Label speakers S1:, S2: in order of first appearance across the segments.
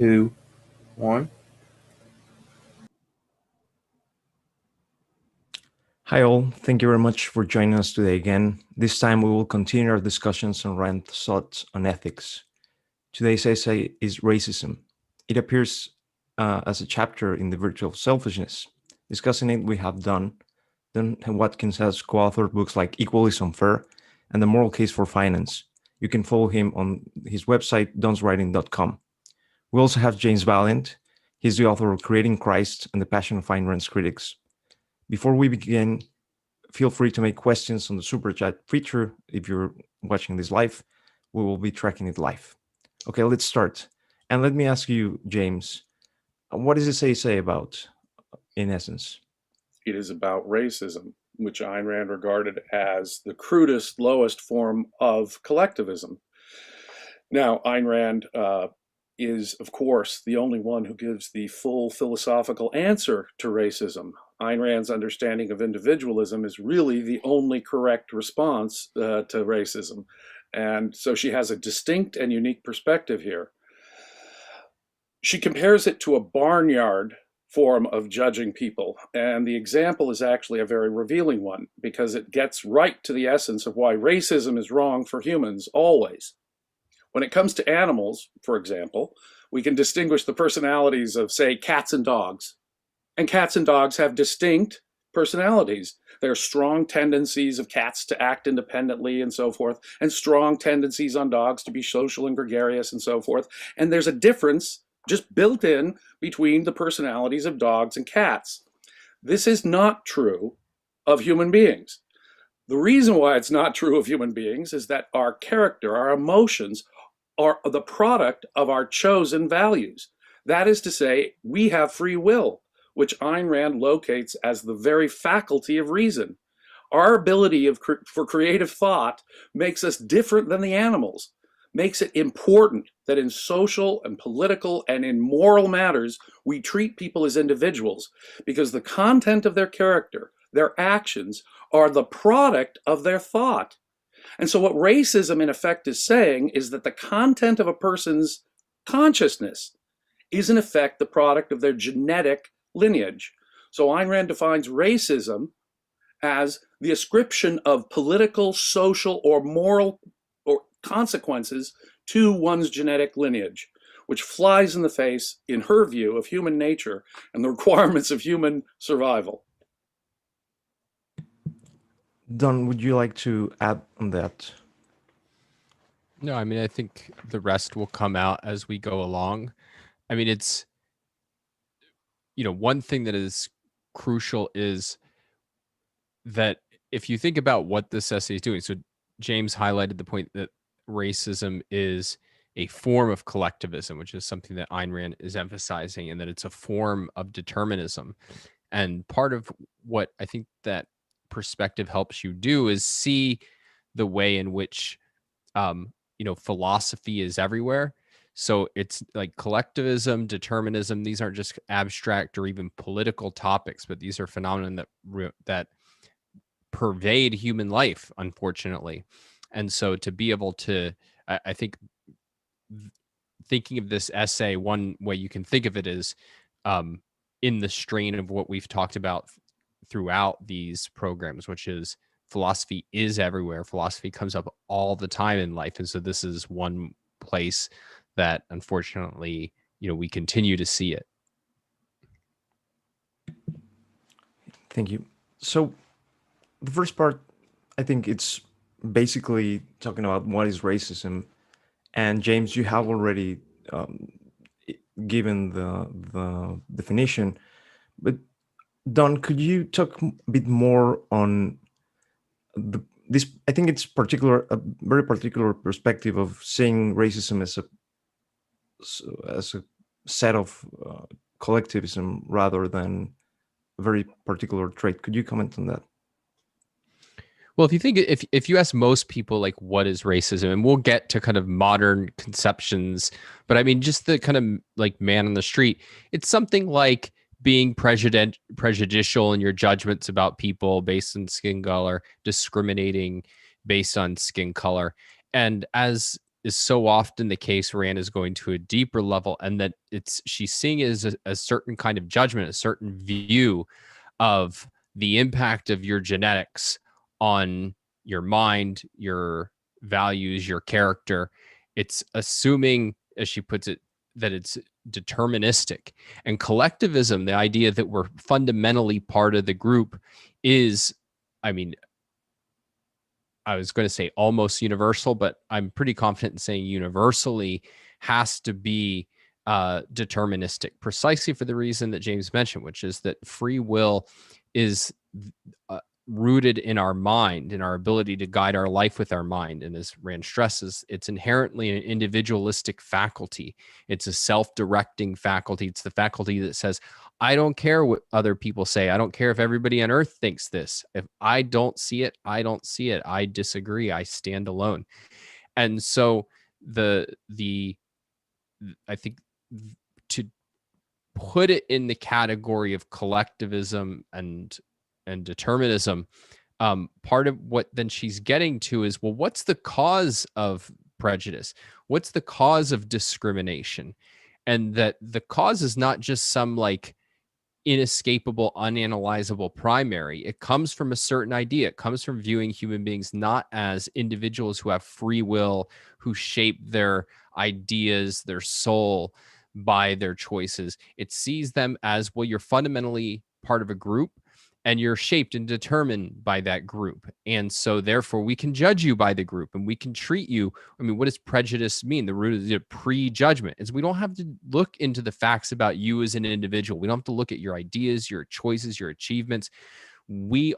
S1: Two, one.
S2: Hi all, thank you very much for joining us today again. This time we will continue our discussions on Rand's thoughts on ethics. Today's essay is racism. It appears as a chapter in The Virtue of Selfishness. Discussing it we have done. Then Watkins has co-authored books like Equal is Unfair and The Moral Case for Finance. You can follow him on his website, donswriting.com. We also have James Valliant. He's the author of Creating Christ and the Passion of Ayn Rand's Critics. Before we begin, feel free to make questions on the super chat feature. If you're watching this live, we will be tracking it live. Okay, let's start. And let me ask you, James, what does this say about, in essence?
S3: It is about racism, which Ayn Rand regarded as the crudest, lowest form of collectivism. Now, Ayn Rand is, of course, the only one who gives the full philosophical answer to racism. Ayn Rand's understanding of individualism is really the only correct response to racism. And so she has a distinct and unique perspective here. She compares it to a barnyard form of judging people. And the example is actually a very revealing one because it gets right to the essence of why racism is wrong for humans always. When it comes to animals, for example, we can distinguish the personalities of, say, cats and dogs. And cats and dogs have distinct personalities. There are strong tendencies of cats to act independently and so forth, and strong tendencies on dogs to be social and gregarious and so forth. And there's a difference just built in between the personalities of dogs and cats. This is not true of human beings. The reason why it's not true of human beings is that our character, our emotions, are the product of our chosen values. That is to say, we have free will, which Ayn Rand locates as the very faculty of reason. Our ability for creative thought makes us different than the animals, makes it important that in social and political and in moral matters, we treat people as individuals because the content of their character, their actions, are the product of their thought. And so what racism in effect is saying is that the content of a person's consciousness is in effect the product of their genetic lineage. So Ayn Rand defines racism as the ascription of political, social, or moral or consequences to one's genetic lineage, which flies in the face, in her view, of human nature and the requirements of human survival.
S2: Don, would you like to add on that?
S4: No, I mean, I think the rest will come out as we go along. I mean, it's, one thing that is crucial is that if you think about what this essay is doing, so James highlighted the point that racism is a form of collectivism, which is something that Ayn Rand is emphasizing, and that it's a form of determinism. And part of what I think that perspective helps you do is see the way in which, philosophy is everywhere. So it's like collectivism, determinism. These aren't just abstract or even political topics, but these are phenomena that pervade human life, unfortunately. And so to be able to, I think, thinking of this essay, one way you can think of it is in the strain of what we've talked about throughout these programs, which is philosophy is everywhere. Philosophy comes up all the time in life. And so this is one place that unfortunately, we continue to see it.
S2: Thank you. So the first part, I think it's basically talking about what is racism. And James, you have already given the definition, but Don, could you talk a bit more on this? I think it's a very particular perspective of seeing racism as a set of collectivism rather than a very particular trait. Could you comment on that?
S4: Well, if you ask most people, like, what is racism, and we'll get to kind of modern conceptions, but I mean, just the kind of like man on the street, it's something like being prejudicial in your judgments about people based on skin color, discriminating based on skin color. And as is so often the case. Rand is going to a deeper level, and that she's seeing it as a certain kind of judgment, a certain view of the impact of your genetics on your mind, your values, your character. It's assuming, as she puts it, that it's deterministic. And collectivism, the idea that we're fundamentally part of the group, is, I mean, I was going to say almost universal, but I'm pretty confident in saying universally has to be deterministic, precisely for the reason that James mentioned, which is that free will is rooted in our mind, in our ability to guide our life with our mind. And as Rand stresses, it's inherently an individualistic faculty. It's a self-directing faculty. It's the faculty that says, I don't care what other people say. I don't care if everybody on earth thinks this. If I don't see it, I don't see it. I disagree. I stand alone. And so I think to put it in the category of collectivism and determinism, part of what then she's getting to is, well, what's the cause of prejudice? What's the cause of discrimination? And that the cause is not just some like inescapable, unanalyzable primary. It comes from a certain idea. It comes from viewing human beings not as individuals who have free will, who shape their ideas, their soul by their choices. It sees them as, well, you're fundamentally part of a group and you're shaped and determined by that group. And so therefore we can judge you by the group and we can treat you. I mean, what does prejudice mean? The root of the prejudgment is we don't have to look into the facts about you as an individual. We don't have to look at your ideas, your choices, your achievements.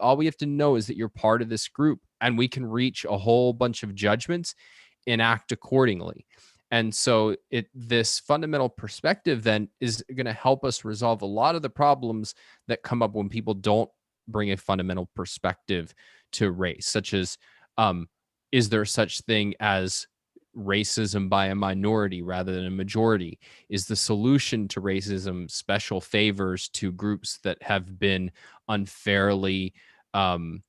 S4: All we have to know is that you're part of this group, and we can reach a whole bunch of judgments and act accordingly. And so this fundamental perspective then is going to help us resolve a lot of the problems that come up when people don't bring a fundamental perspective to race, such as, is there such thing as racism by a minority rather than a majority? Is the solution to racism special favors to groups that have been unfairly, who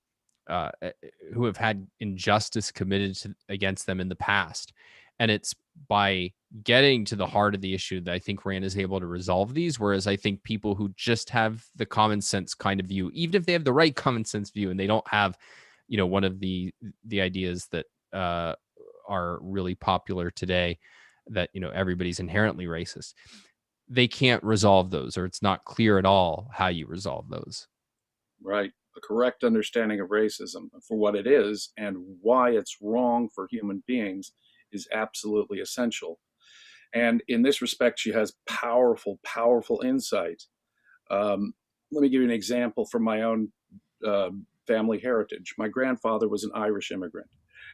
S4: have had injustice committed against them in the past? And it's by getting to the heart of the issue that I think Rand is able to resolve these. Whereas I think people who just have the common sense kind of view, even if they have the right common sense view and they don't have, one of the ideas that are really popular today, that, everybody's inherently racist, they can't resolve those, or it's not clear at all how you resolve those.
S3: Right. A correct understanding of racism for what it is and why it's wrong for human beings is absolutely essential. And in this respect, she has powerful, powerful insight. Let me give you an example from my own family heritage. My grandfather was an Irish immigrant.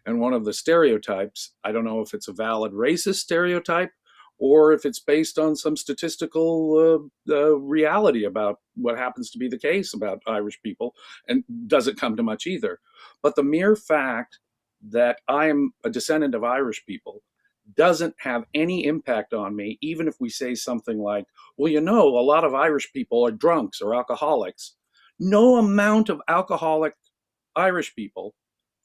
S3: And one of the stereotypes, I don't know if it's a valid racist stereotype or if it's based on some statistical reality about what happens to be the case about Irish people, and doesn't come to much either. But the mere fact that I am a descendant of Irish people doesn't have any impact on me, even if we say something like, well, a lot of Irish people are drunks or alcoholics. No amount of alcoholic Irish people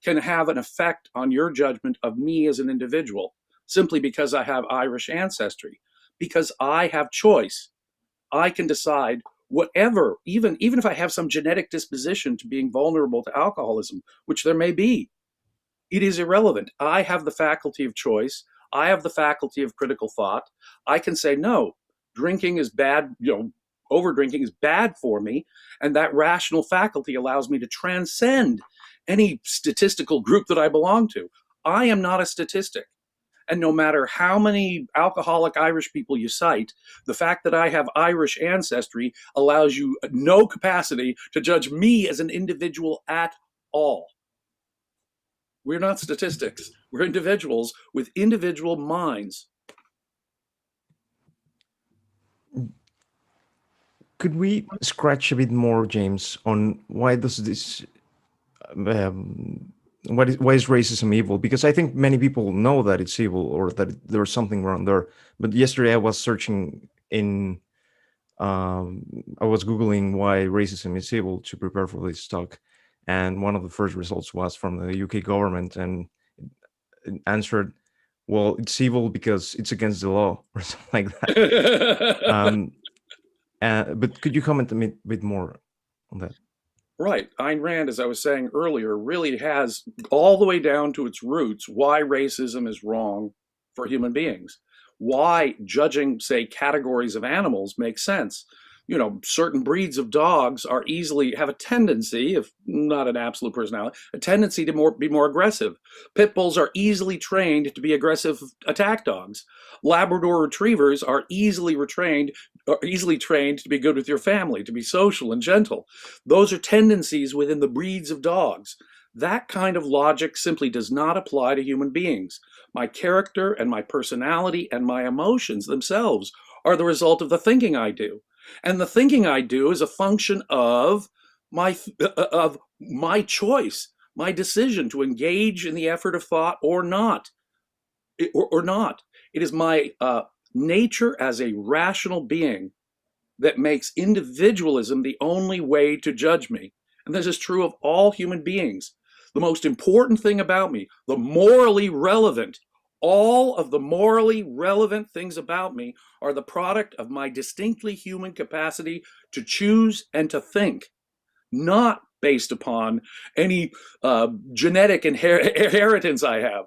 S3: can have an effect on your judgment of me as an individual simply because I have Irish ancestry, because I have choice. I can decide whatever, even if I have some genetic disposition to being vulnerable to alcoholism, which there may be. It is irrelevant. I have the faculty of choice. I have the faculty of critical thought. I can say, no, drinking is bad, over drinking is bad for me. And that rational faculty allows me to transcend any statistical group that I belong to. I am not a statistic. And no matter how many alcoholic Irish people you cite, the fact that I have Irish ancestry allows you no capacity to judge me as an individual at all. We're not statistics. We're individuals with individual minds.
S2: Could we scratch a bit more, James, on why does this, why is racism evil? Because I think many people know that it's evil or that there's something wrong there. But yesterday I was searching I was Googling why racism is evil to prepare for this talk. And one of the first results was from the UK government, and it answered well, it's evil because it's against the law or something like that. Um, but could you comment a bit more on that?
S3: Right. Ayn Rand, as I was saying earlier, really has all the way down to its roots why racism is wrong for human beings, why judging, say, categories of animals makes sense. You know, certain breeds of dogs are easily have a tendency, if not an absolute personality, a tendency to be more aggressive. Pit bulls are easily trained to be aggressive attack dogs. Labrador retrievers are easily trained to be good with your family, to be social and gentle. Those are tendencies within the breeds of dogs. That kind of logic simply does not apply to human beings. My character and my personality and my emotions themselves are the result of the thinking I do. And the thinking I do is a function of my choice, my decision to engage in the effort of thought or not, or not. It is my nature as a rational being that makes individualism the only way to judge me. And this is true of all human beings. The most important thing about me, the morally relevant, all of the morally relevant things about me are the product of my distinctly human capacity to choose and to think, not based upon any genetic inheritance I have,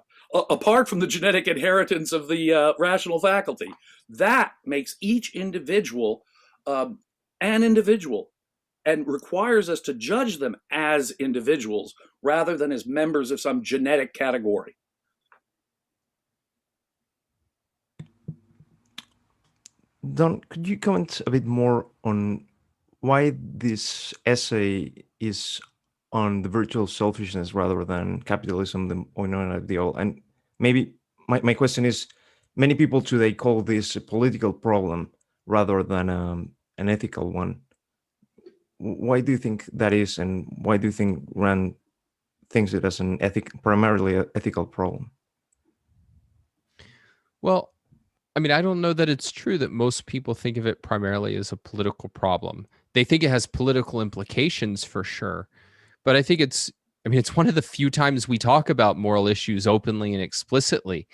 S3: apart from the genetic inheritance of the rational faculty. That makes each individual an individual and requires us to judge them as individuals rather than as members of some genetic category.
S2: Don, could you comment a bit more on why this essay is on the virtual selfishness rather than capitalism, the Oinoan ideal? And maybe my question is, many people today call this a political problem rather than an ethical one. Why do you think that is, and why do you think Rand thinks it as primarily an ethical problem?
S4: Well, I mean, I don't know that it's true that most people think of it primarily as a political problem. They think it has political implications for sure, but it's one of the few times we talk about moral issues openly and explicitly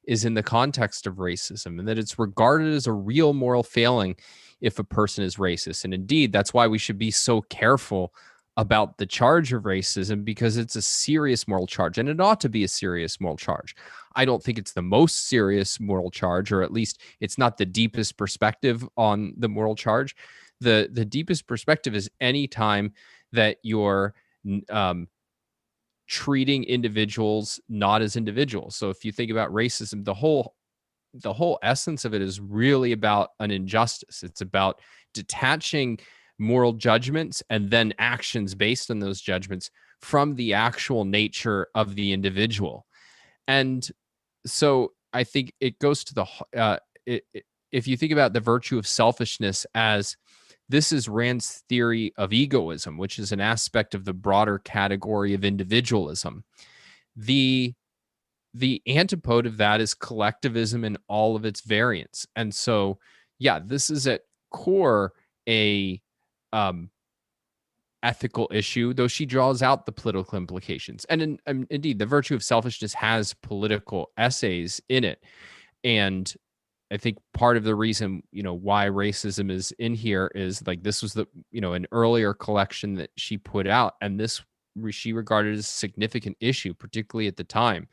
S4: is in the context of racism, and that it's regarded as a real moral failing if a person is racist. And indeed, that's why we should be so careful about the charge of racism, because it's a serious moral charge, and it ought to be a serious moral charge. I don't think it's the most serious moral charge, or at least it's not the deepest perspective on the moral charge. The deepest perspective is any time that you're treating individuals not as individuals. So if you think about racism, the whole essence of it is really about an injustice. It's about detaching moral judgments and then actions based on those judgments from the actual nature of the individual. And so I think it goes to if you think about the virtue of selfishness as this is Rand's theory of egoism, which is an aspect of the broader category of individualism. The antipode of that is collectivism in all of its variants. And so, yeah, this is at core a ethical issue, though she draws out the political implications. And indeed, the virtue of selfishness has political essays in it. And I think part of the reason, why racism is in here is like this was an earlier collection that she put out, and this she regarded as a significant issue, particularly at the time.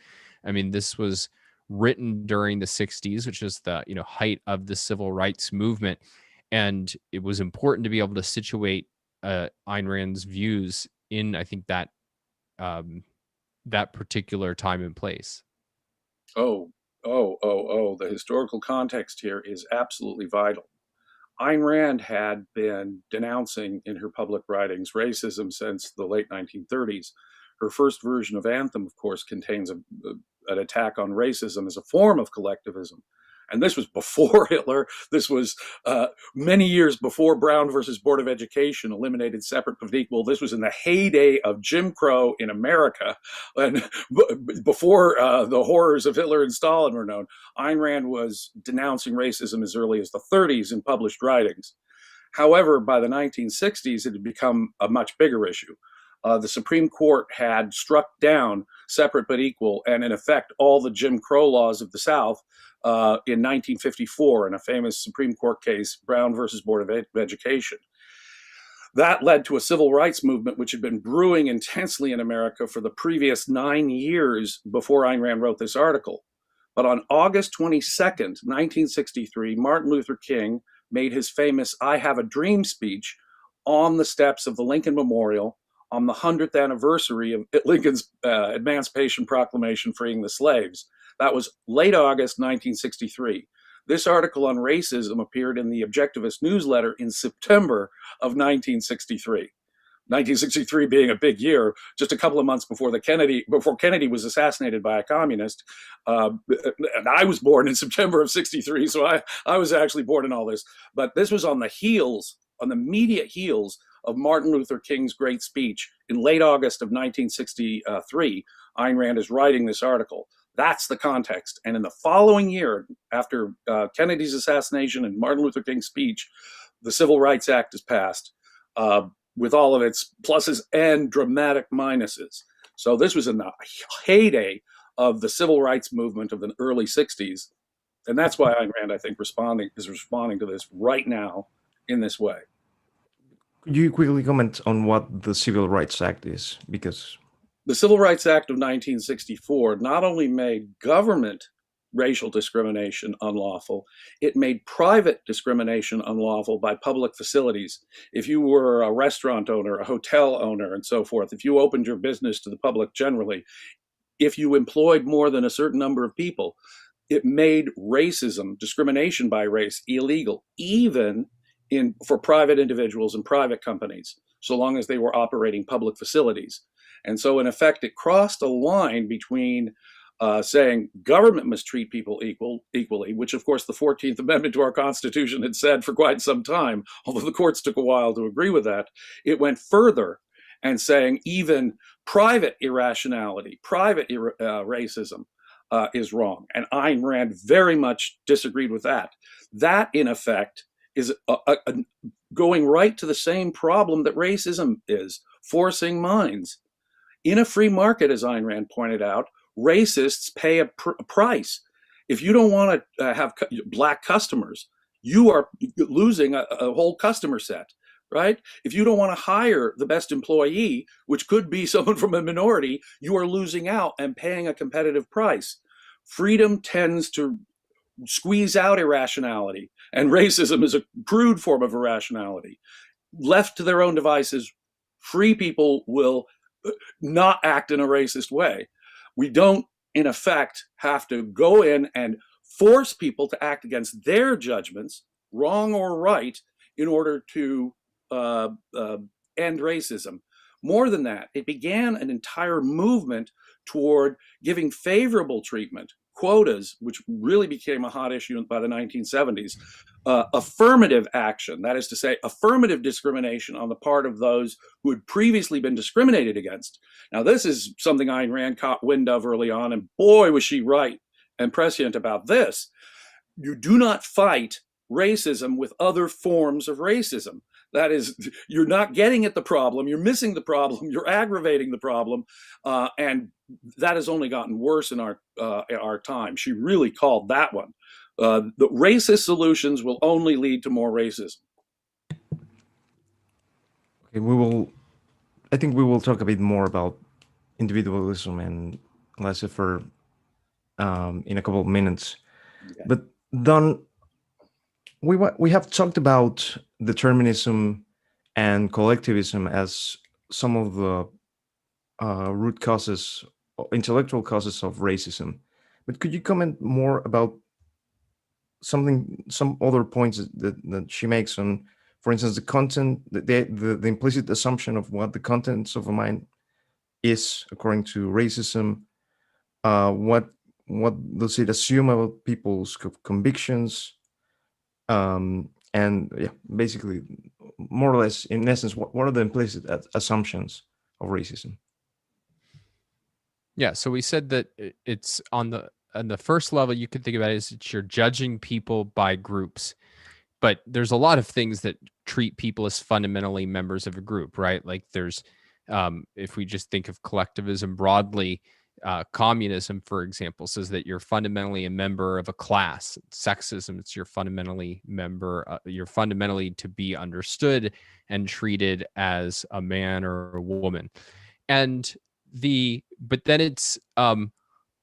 S4: I mean, this was written during the 60s, which is the height of the civil rights movement, and it was important to be able to situate Ayn Rand's views in, I think, that that particular time and place.
S3: The historical context here is absolutely vital. Ayn Rand had been denouncing in her public writings racism since the late 1930s. Her first version of Anthem, of course, contains an attack on racism as a form of collectivism. And this was before Hitler. This was many years before Brown versus Board of Education eliminated separate but equal. This was in the heyday of Jim Crow in America, and before the horrors of Hitler and Stalin were known. Ayn Rand was denouncing racism as early as the 30s in published writings. However, by the 1960s, it had become a much bigger issue. the Supreme Court had struck down separate but equal, and in effect, all the Jim Crow laws of the South in 1954 in a famous Supreme Court case, Brown versus Board of Education. That led to a civil rights movement which had been brewing intensely in America for the previous 9 years before Ayn Rand wrote this article. But on August 22nd, 1963, Martin Luther King made his famous I Have a Dream speech on the steps of the Lincoln Memorial on the 100th anniversary of Lincoln's Emancipation Proclamation freeing the slaves. That was late August 1963. This article on racism appeared in the Objectivist newsletter in September of 1963. 1963 being a big year, just a couple of months before Kennedy was assassinated by a communist. And I was born in September of 63, so I was actually born in all this. But this was on the immediate heels of Martin Luther King's great speech in late August of 1963. Ayn Rand is writing this article. That's the context. And in the following year, after Kennedy's assassination and Martin Luther King's speech, the Civil Rights Act is passed with all of its pluses and dramatic minuses. So this was in the heyday of the civil rights movement of the early 60s. And that's why Ayn Rand, I think, is responding to this right now in this way.
S2: Could you quickly comment on what the Civil Rights Act is? Because
S3: the Civil Rights Act of 1964 not only made government racial discrimination unlawful, it made private discrimination unlawful by public facilities. If you were a restaurant owner, a hotel owner, and so forth, if you opened your business to the public generally, if you employed more than a certain number of people, it made racism, discrimination by race, illegal, even for private individuals and private companies, so long as they were operating public facilities. And so, in effect, it crossed a line between saying government must treat people equally, which, of course, the 14th Amendment to our Constitution had said for quite some time, although the courts took a while to agree with that. It went further and saying even private irrationality, private racism is wrong. And Ayn Rand very much disagreed with that. That, in effect, is going right to the same problem that racism is, forcing minds. In a free market, as Ayn Rand pointed out, racists pay a price. If you don't want to have black customers, you are losing a whole customer set, right? If you don't want to hire the best employee, which could be someone from a minority, you are losing out and paying a competitive price. Freedom tends to squeeze out irrationality, and racism is a crude form of irrationality. Left to their own devices, free people will not act in a racist way. We don't, in effect, have to go in and force people to act against their judgments, wrong or right, in order to end racism. More than that, it began an entire movement toward giving favorable treatment, quotas, which really became a hot issue by the 1970s, affirmative action, that is to say, affirmative discrimination on the part of those who had previously been discriminated against. Now, this is something Ayn Rand caught wind of early on, and boy, was she right and prescient about this. You do not fight racism with other forms of racism. That is, you're not getting at the problem, you're missing the problem, you're aggravating the problem, and that has only gotten worse in our time. She really called that one. The racist solutions will only lead to more racism.
S2: Okay, I think we will talk a bit more about individualism and laissez-faire in a couple of minutes. Yeah. But Don, we have talked about determinism and collectivism as some of the root causes, intellectual causes of racism. But could you comment more about some other points that she makes on, for instance, the content, the implicit assumption of what the contents of a mind is according to racism? What does it assume about people's convictions? And yeah, basically, more or less, in essence, what are the implicit assumptions of racism?
S4: Yeah, so we said that it's on the first level, you could think about it as you're judging people by groups, but there's a lot of things that treat people as fundamentally members of a group, right? Like there's If we just think of collectivism broadly, communism, for example, says that you're fundamentally a member of a class. Sexism, it's you're fundamentally you're fundamentally to be understood and treated as a man or a woman. And but then it's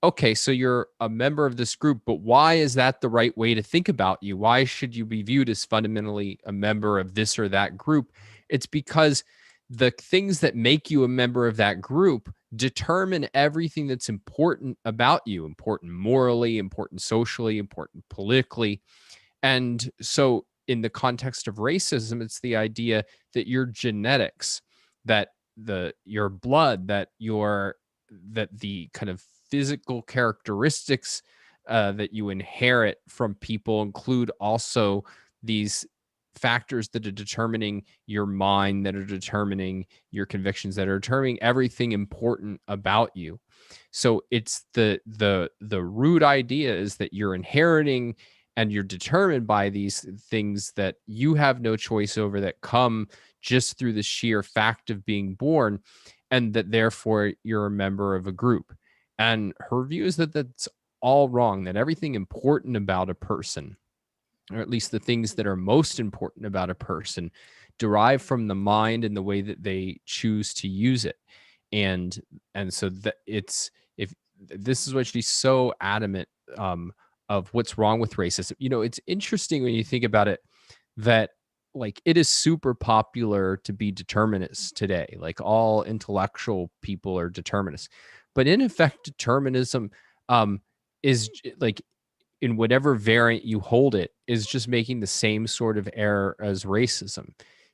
S4: okay, so you're a member of this group, but why is that the right way to think about you? Why should you be viewed as fundamentally a member of this or that group? It's because the things that make you a member of that group determine everything that's important about you, important morally, important socially, important politically. And so, in the context of racism, it's the idea that your genetics, that your blood, that the kind of physical characteristics that you inherit from people include also these factors that are determining your mind, that are determining your convictions, that are determining everything important about you. So it's the root idea is that you're inheriting and you're determined by these things that you have no choice over, that come just through the sheer fact of being born, and that therefore you're a member of a group. And her view is that that's all wrong, that everything important about a person, or at least the things that are most important about a person, derive from the mind and the way that they choose to use it. And so that it's, if this is what she's so adamant of what's wrong with racism. It's interesting when you think about it, that like it is super popular to be determinists today. Like all intellectual people are determinists, but in effect, determinism is like, in whatever variant you hold it, is just making the same sort of error as racism.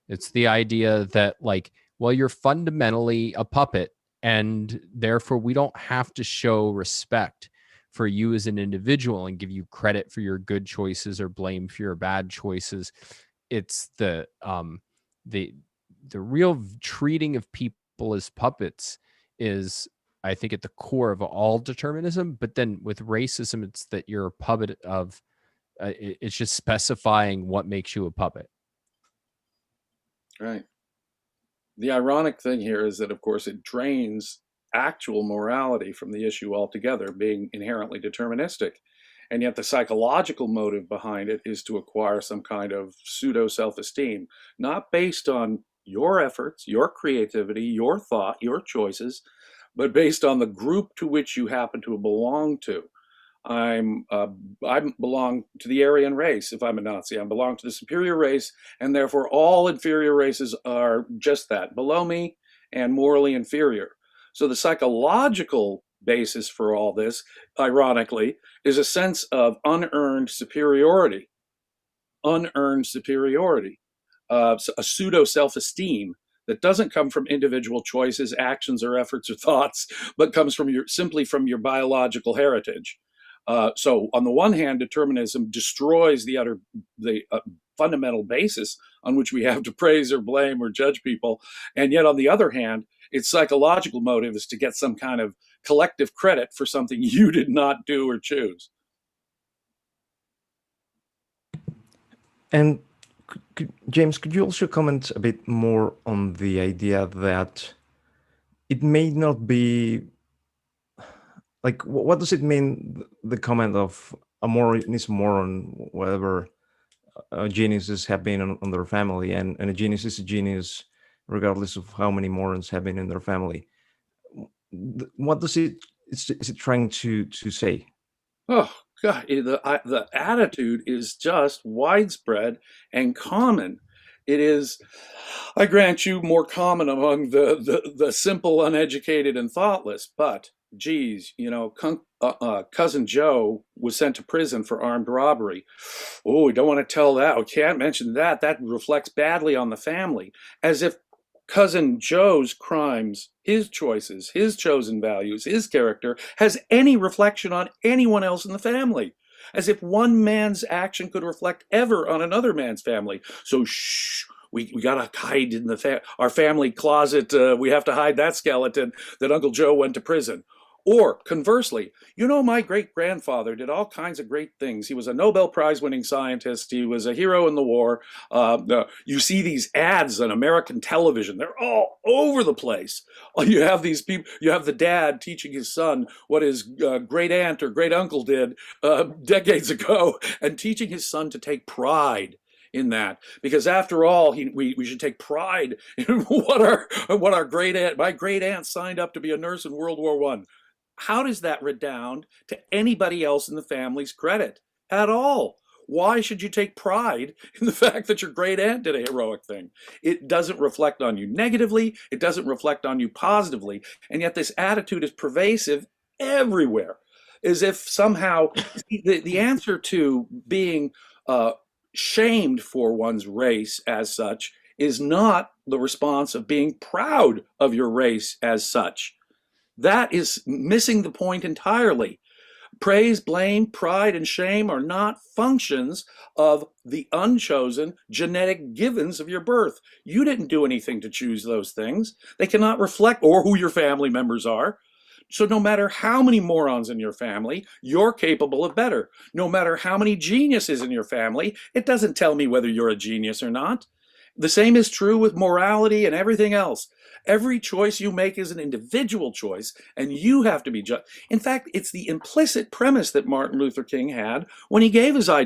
S4: It's the idea that, like, well, you're fundamentally a puppet, and therefore we don't have to show respect for you as an individual and give you credit for your good choices or blame for your bad choices. It's the real treating of people as puppets is, I think, at the core of all determinism. But then with racism, it's that you're a puppet of, it's just specifying what makes you a puppet.
S3: Right. The ironic thing here is that, of course, it drains actual morality from the issue altogether, being inherently deterministic. And yet the psychological motive behind it is to acquire some kind of pseudo self-esteem, not based on your efforts, your creativity, your thought, your choices, but based on the group to which you happen to belong to. I belong to the Aryan race. If I'm a Nazi, I belong to the superior race, and therefore all inferior races are just that, below me and morally inferior. So the psychological basis for all this, ironically, is a sense of unearned superiority, a pseudo self-esteem that doesn't come from individual choices, actions, or efforts or thoughts, but comes from simply from your biological heritage. So on the one hand, determinism destroys the fundamental basis on which we have to praise or blame or judge people. And yet on the other hand, its psychological motive is to get some kind of collective credit for something you did not do or choose.
S2: And James, could you also comment a bit more on the idea that it may not be, like, what does it mean, the comment of a moron is a moron, whatever geniuses have been on their family, and a genius is a genius regardless of how many morons have been in their family? What does is it trying to say?
S3: Oh, God, the attitude is just widespread and common. It is, I grant you, more common among the simple, uneducated, and thoughtless. But, geez, Cousin Joe was sent to prison for armed robbery. Oh, we don't want to tell that. We can't mention that. That reflects badly on the family. As if Cousin Joe's crimes, his choices, his chosen values, his character has any reflection on anyone else in the family. As if one man's action could reflect ever on another man's family. So shh, we gotta hide in our family closet. We have to hide that skeleton that Uncle Joe went to prison. Or conversely, my great grandfather did all kinds of great things. He was a Nobel Prize winning scientist. He was a hero in the war. You see these ads on American television, they're all over the place. You have these people, you have the dad teaching his son what his great aunt or great uncle did decades ago, and teaching his son to take pride in that, because after all, we should take pride in what our my great aunt signed up to be a nurse in World War One. How does that redound to anybody else in the family's credit at all? Why should you take pride in the fact that your great aunt did a heroic thing? It doesn't reflect on you negatively. It doesn't reflect on you positively. And yet this attitude is pervasive everywhere, as if somehow the answer to being shamed for one's race as such is not the response of being proud of your race as such. That is missing the point entirely. Praise, blame, pride, and shame are not functions of the unchosen genetic givens of your birth. You didn't do anything to choose those things. They cannot reflect, or who your family members are. So no matter how many morons in your family, you're capable of better. No matter how many geniuses in your family, it doesn't tell me whether you're a genius or not. The same is true with morality and everything else. Every choice you make is an individual choice, and you have to be judged. In fact, it's the implicit premise that Martin Luther King had when he gave his I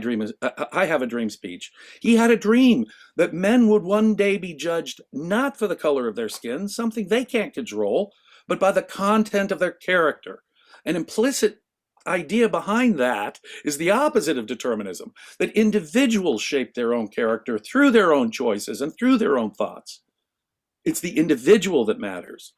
S3: Have a Dream speech. He had a dream that men would one day be judged not for the color of their skin, something they can't control, but by the content of their character. An implicit idea behind that is the opposite of determinism, that individuals shape their own character through their own choices and through their own thoughts. It's the individual that matters.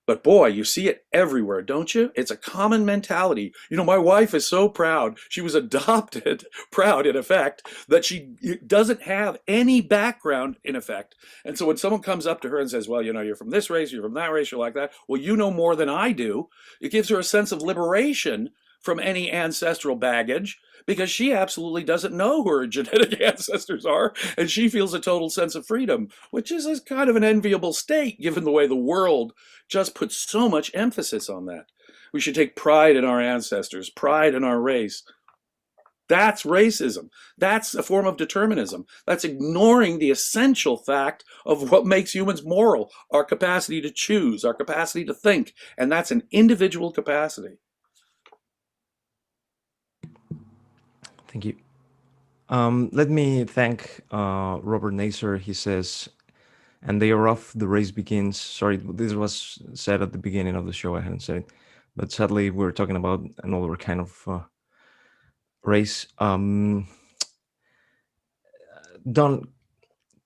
S3: But boy, you see it everywhere, don't you? It's a common mentality. My wife is so proud. She was adopted, proud in effect, that she doesn't have any background in effect. And so when someone comes up to her and says, well, you're from this race, you're from that race, you're like that. Well, you know more than I do. It gives her a sense of liberation from any ancestral baggage, because she absolutely doesn't know who her genetic ancestors are, and she feels a total sense of freedom, which is a kind of an enviable state, given the way the world just puts so much emphasis on that. We should take pride in our ancestors, pride in our race. That's racism. That's a form of determinism. That's ignoring the essential fact of what makes humans moral, our capacity to choose, our capacity to think, and that's an individual capacity.
S2: Thank you. Let me thank Robert Naser. He says, and they are off, the race begins. Sorry, this was said at the beginning of the show. I hadn't said it. But sadly, we're talking about another kind of race. Don,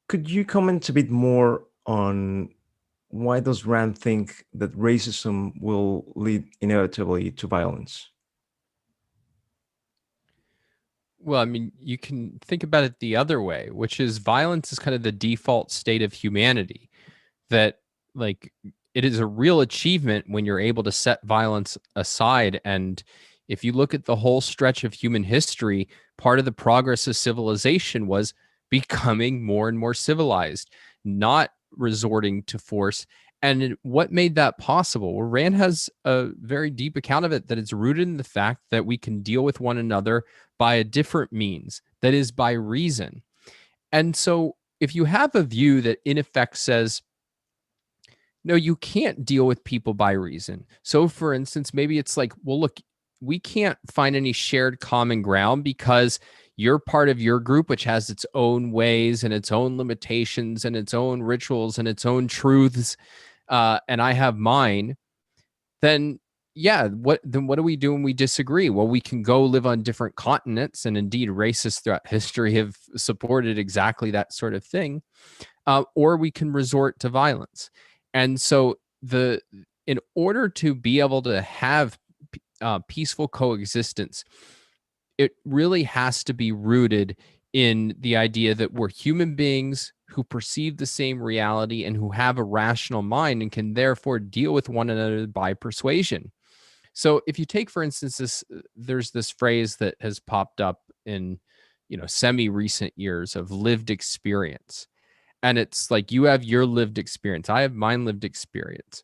S2: could you comment a bit more on why does Rand think that racism will lead inevitably to violence?
S4: Well, I mean, you can think about it the other way, which is violence is kind of the default state of humanity. That, like, it is a real achievement when you're able to set violence aside. And if you look at the whole stretch of human history, part of the progress of civilization was becoming more and more civilized, not resorting to force. And what made that possible? Well, Rand has a very deep account of it, that it's rooted in the fact that we can deal with one another by a different means, that is, by reason. And so if you have a view that in effect says, no, you can't deal with people by reason. So for instance, maybe it's like, well, look, we can't find any shared common ground because you're part of your group, which has its own ways and its own limitations and its own rituals and its own truths, and I have mine. Then what do we do when we disagree? Well, we can go live on different continents, and indeed racists throughout history have supported exactly that sort of thing, or we can resort to violence. And so in order to be able to have peaceful coexistence, it really has to be rooted in the idea that we're human beings who perceive the same reality and who have a rational mind and can therefore deal with one another by persuasion. So if you take, for instance, there's this phrase that has popped up in, semi-recent years of lived experience. And it's like, you have your lived experience, I have mine lived experience.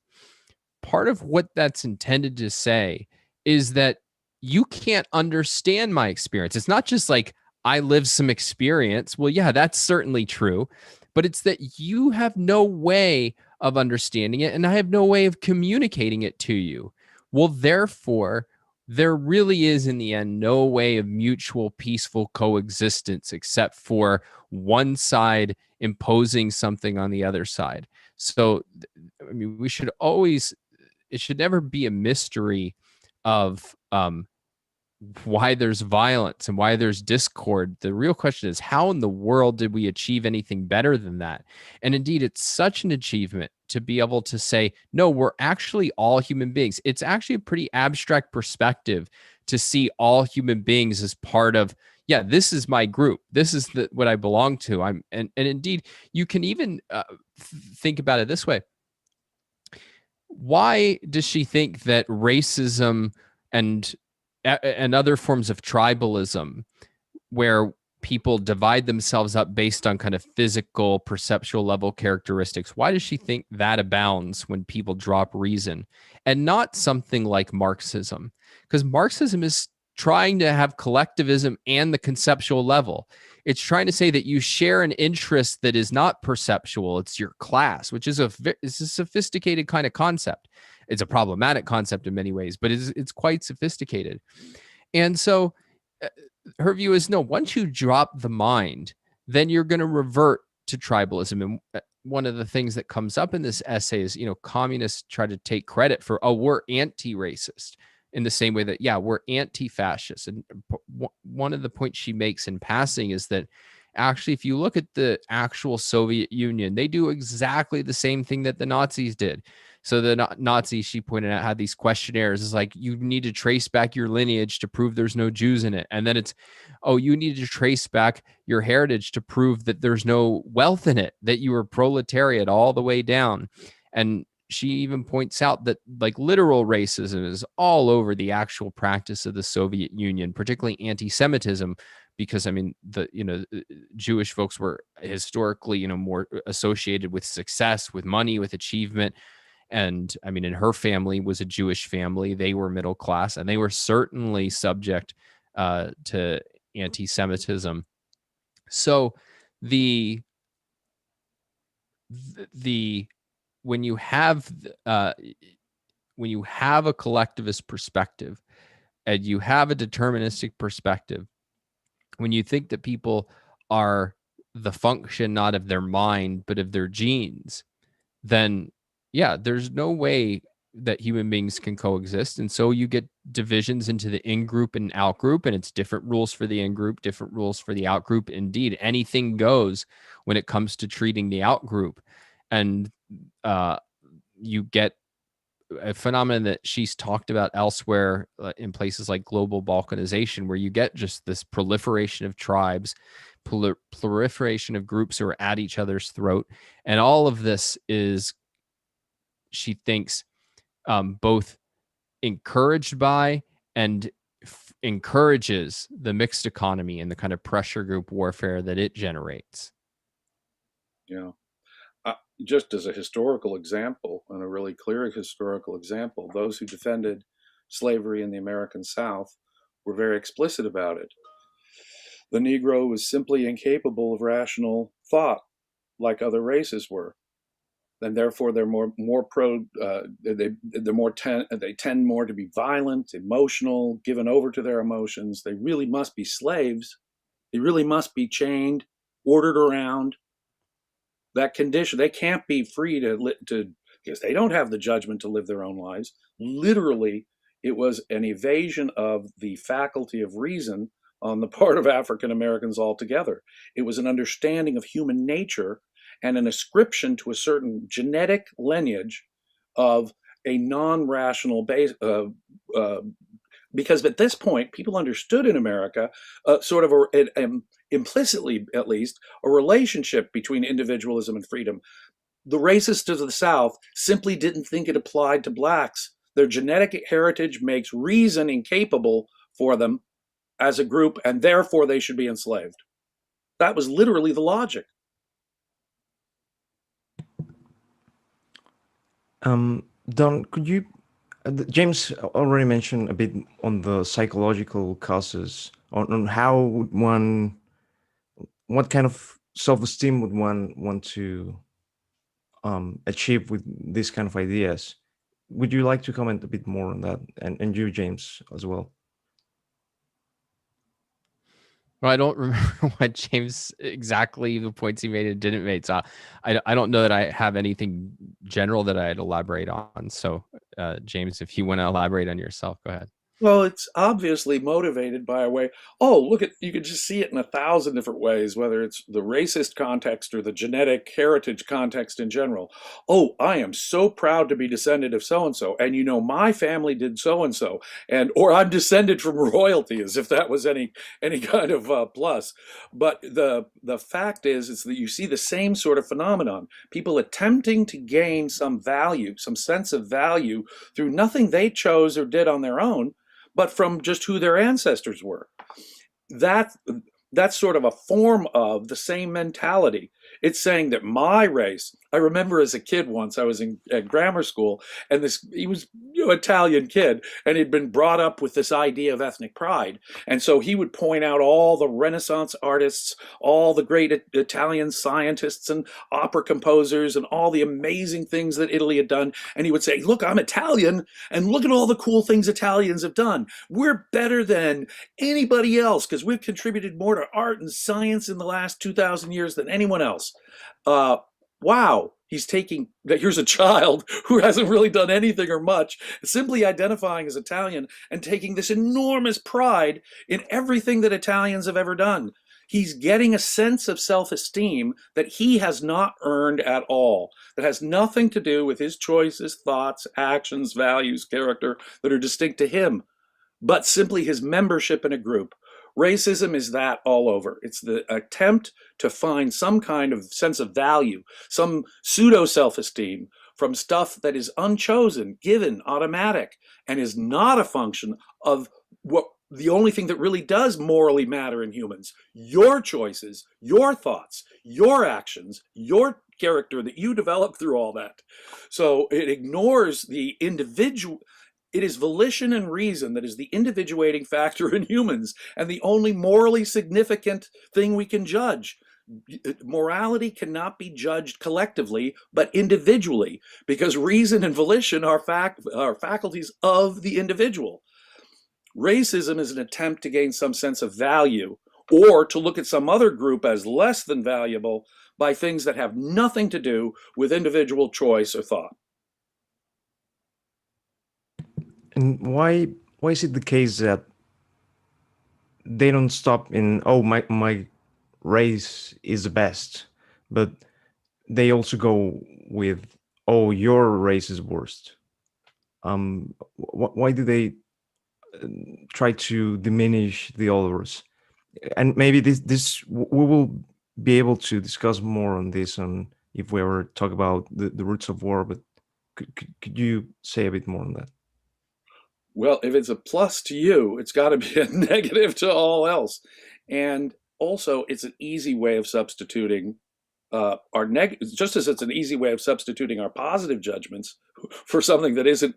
S4: part of what that's intended to say is that you can't understand my experience. It's not just like I live some experience. Well, yeah, that's certainly true, but it's that you have no way of understanding it and I have no way of communicating it to you. Well, therefore, there really is in the end no way of mutual peaceful coexistence except for one side imposing something on the other side. So, I mean, we should always, it should never be a mystery of why there's violence and why there's discord. The real question is, how in the world did we achieve anything better than that? And indeed, it's such an achievement to be able to say, no, we're actually all human beings. It's actually a pretty abstract perspective to see all human beings as part of, yeah, this is my group. This is what I belong to. And indeed, you can even think about it this way. Why does she think that racism and other forms of tribalism, where people divide themselves up based on kind of physical, perceptual level characteristics, why does she think that abounds when people drop reason and not something like Marxism? Because Marxism is trying to have collectivism and the conceptual level. It's trying to say that you share an interest that is not perceptual. It's your class, which is it's a sophisticated kind of concept. It's a problematic concept in many ways, but it's quite sophisticated. And so her view is, no, once you drop the mind, then you're going to revert to tribalism. And one of the things that comes up in this essay is, communists try to take credit for, oh, we're anti-racist, in the same way that, yeah, we're anti-fascist. And one of the points she makes in passing is that actually, if you look at the actual Soviet Union, they do exactly the same thing that the Nazis did. So the Nazis, she pointed out, had these questionnaires. It's like, you need to trace back your lineage to prove there's no Jews in it. And then it's, oh, you need to trace back your heritage to prove that there's no wealth in it, that you were proletariat all the way down. And she even points out that like literal racism is all over the actual practice of the Soviet Union, particularly anti-Semitism, because I mean, Jewish folks were historically, more associated with success, with money, with achievement. And I mean, in her family was a Jewish family. They were middle class and they were certainly subject to anti-Semitism. So the when you have a collectivist perspective and you have a deterministic perspective, when you think that people are the function not of their mind but of their genes, then yeah, there's no way that human beings can coexist. And so you get divisions into the in-group and out-group, and it's different rules for the in-group, different rules for the out-group. Indeed, anything goes when it comes to treating the out-group. And you get a phenomenon that she's talked about elsewhere in places like global balkanization, where you get just this proliferation of tribes, proliferation of groups who are at each other's throat. And all of this is, she thinks, both encouraged by and encourages the mixed economy and the kind of pressure group warfare that it generates.
S3: Yeah. Just as a historical example, and a really clear historical example, those who defended slavery in the American South were very explicit about it. The Negro was simply incapable of rational thought like other races were. And therefore they're they tend more to be violent, emotional, given over to their emotions. They really must be slaves. They really must be chained, ordered around. That condition, they can't be free to because they don't have the judgment to live their own lives. Literally, it was an evasion of the faculty of reason on the part of African Americans altogether. It was an understanding of human nature and an ascription to a certain genetic lineage of a non-rational base. Because at this point, people understood in America sort of implicitly, at least, a relationship between individualism and freedom. The racists of the South simply didn't think it applied to blacks. Their genetic heritage makes reason incapable for them as a group, and therefore they should be enslaved. That was literally the logic.
S2: Don, could you? James already mentioned a bit on the psychological causes, on how would one, what kind of self-esteem would one want to achieve with these kind of ideas. Would you like to comment a bit more on that, and you, James, as well?
S4: Well, I don't remember what James exactly the points he made and didn't make. So I don't know that I have anything general that I'd elaborate on. So, James, if you want to elaborate on yourself, go ahead.
S3: Well, it's obviously motivated by a way. Oh, look at, you could just see it in 1,000 different ways, whether it's the racist context or the genetic heritage context in general. Oh, I am so proud to be descended of so and so, and my family did so and so, and or I'm descended from royalty, as if that was any kind of plus. But the fact is that you see the same sort of phenomenon. People attempting to gain some value, some sense of value through nothing they chose or did on their own, but from just who their ancestors were. That that's sort of a form of the same mentality. It's saying that my race. I remember as a kid once, I was at grammar school, and he was Italian kid, and he'd been brought up with this idea of ethnic pride, and so he would point out all the Renaissance artists, all the great Italian scientists and opera composers, and all the amazing things that Italy had done, and he would say, "Look, I'm Italian, and look at all the cool things Italians have done. We're better than anybody else because we've contributed more to art and science in the last 2,000 years than anyone else." Uh, wow, here's a child who hasn't really done anything or much, simply identifying as Italian and taking this enormous pride in everything that Italians have ever done. He's getting a sense of self-esteem that he has not earned at all, that has nothing to do with his choices, thoughts, actions, values, character that are distinct to him, but simply his membership in a group. Racism is that all over. It's the attempt to find some kind of sense of value, some pseudo self-esteem from stuff that is unchosen, given, automatic, and is not a function of what the only thing that really does morally matter in humans: your choices, your thoughts, your actions, your character that you develop through all that. So it ignores the individual. It is volition and reason that is the individuating factor in humans and the only morally significant thing we can judge. Morality cannot be judged collectively, but individually, because reason and volition are faculties of the individual. Racism is an attempt to gain some sense of value or to look at some other group as less than valuable by things that have nothing to do with individual choice or thought.
S2: And why is it the case that they don't stop in, oh, my race is the best, but they also go with, oh, your race is worst? Why do they try to diminish the others? And maybe this we will be able to discuss more on this on if we ever talk about the roots of war. But could you say a bit more on that?
S3: Well, if it's a plus to you, it's got to be a negative to all else. And also, it's an easy way of substituting our negative, just as it's an easy way of substituting our positive judgments for something that isn't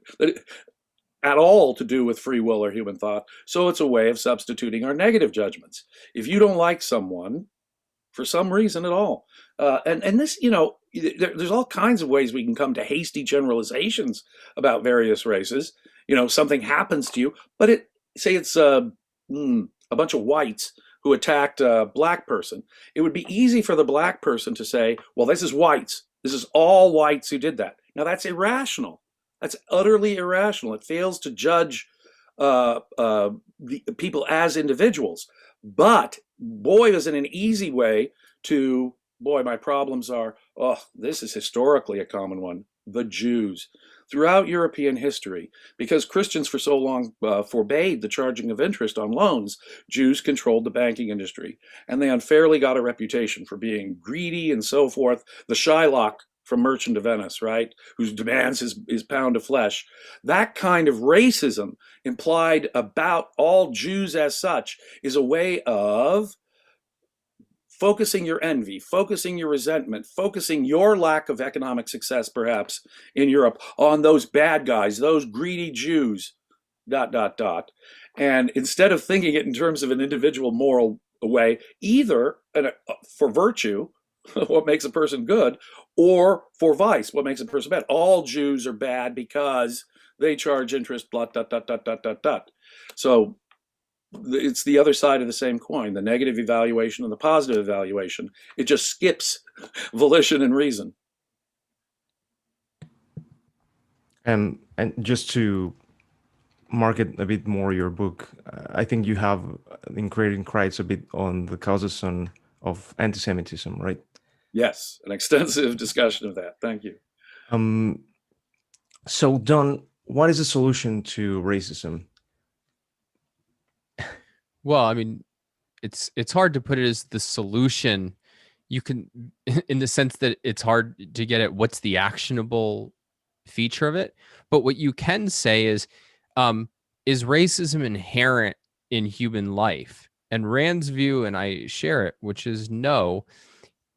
S3: at all to do with free will or human thought. So it's a way of substituting our negative judgments. If you don't like someone for some reason at all, and this, there's all kinds of ways we can come to hasty generalizations about various races. Something happens to you, but say it's a bunch of whites who attacked a black person. It would be easy for the black person to say, well, this is whites. This is all whites who did that. Now, that's irrational. That's utterly irrational. It fails to judge the people as individuals. But boy, is it an easy way to, my problems are, this is historically a common one, the Jews. Throughout European history, because Christians for so long forbade the charging of interest on loans, Jews controlled the banking industry, and they unfairly got a reputation for being greedy and so forth. The Shylock from Merchant of Venice, right, who demands his pound of flesh. That kind of racism implied about all Jews as such is a way of focusing your envy, focusing your resentment, focusing your lack of economic success, perhaps in Europe, on those bad guys, those greedy Jews, dot, dot, dot. And instead of thinking it in terms of an individual moral way, either for virtue, what makes a person good, or for vice, what makes a person bad. All Jews are bad because they charge interest, blah, dot, dot, dot, dot, dot, dot. So it's the other side of the same coin, the negative evaluation and the positive evaluation. It just skips volition and reason.
S2: And just to market a bit more your book, I think you have in Creating Christ a bit on the causes of anti-Semitism, right?
S3: Yes, an extensive discussion of that. Thank you.
S2: So, Don, what is the solution to racism?
S4: Well, I mean, it's hard to put it as the solution. You can, in the sense that it's hard to get at what's the actionable feature of it. But what you can say is racism inherent in human life? And Rand's view, and I share it, which is no,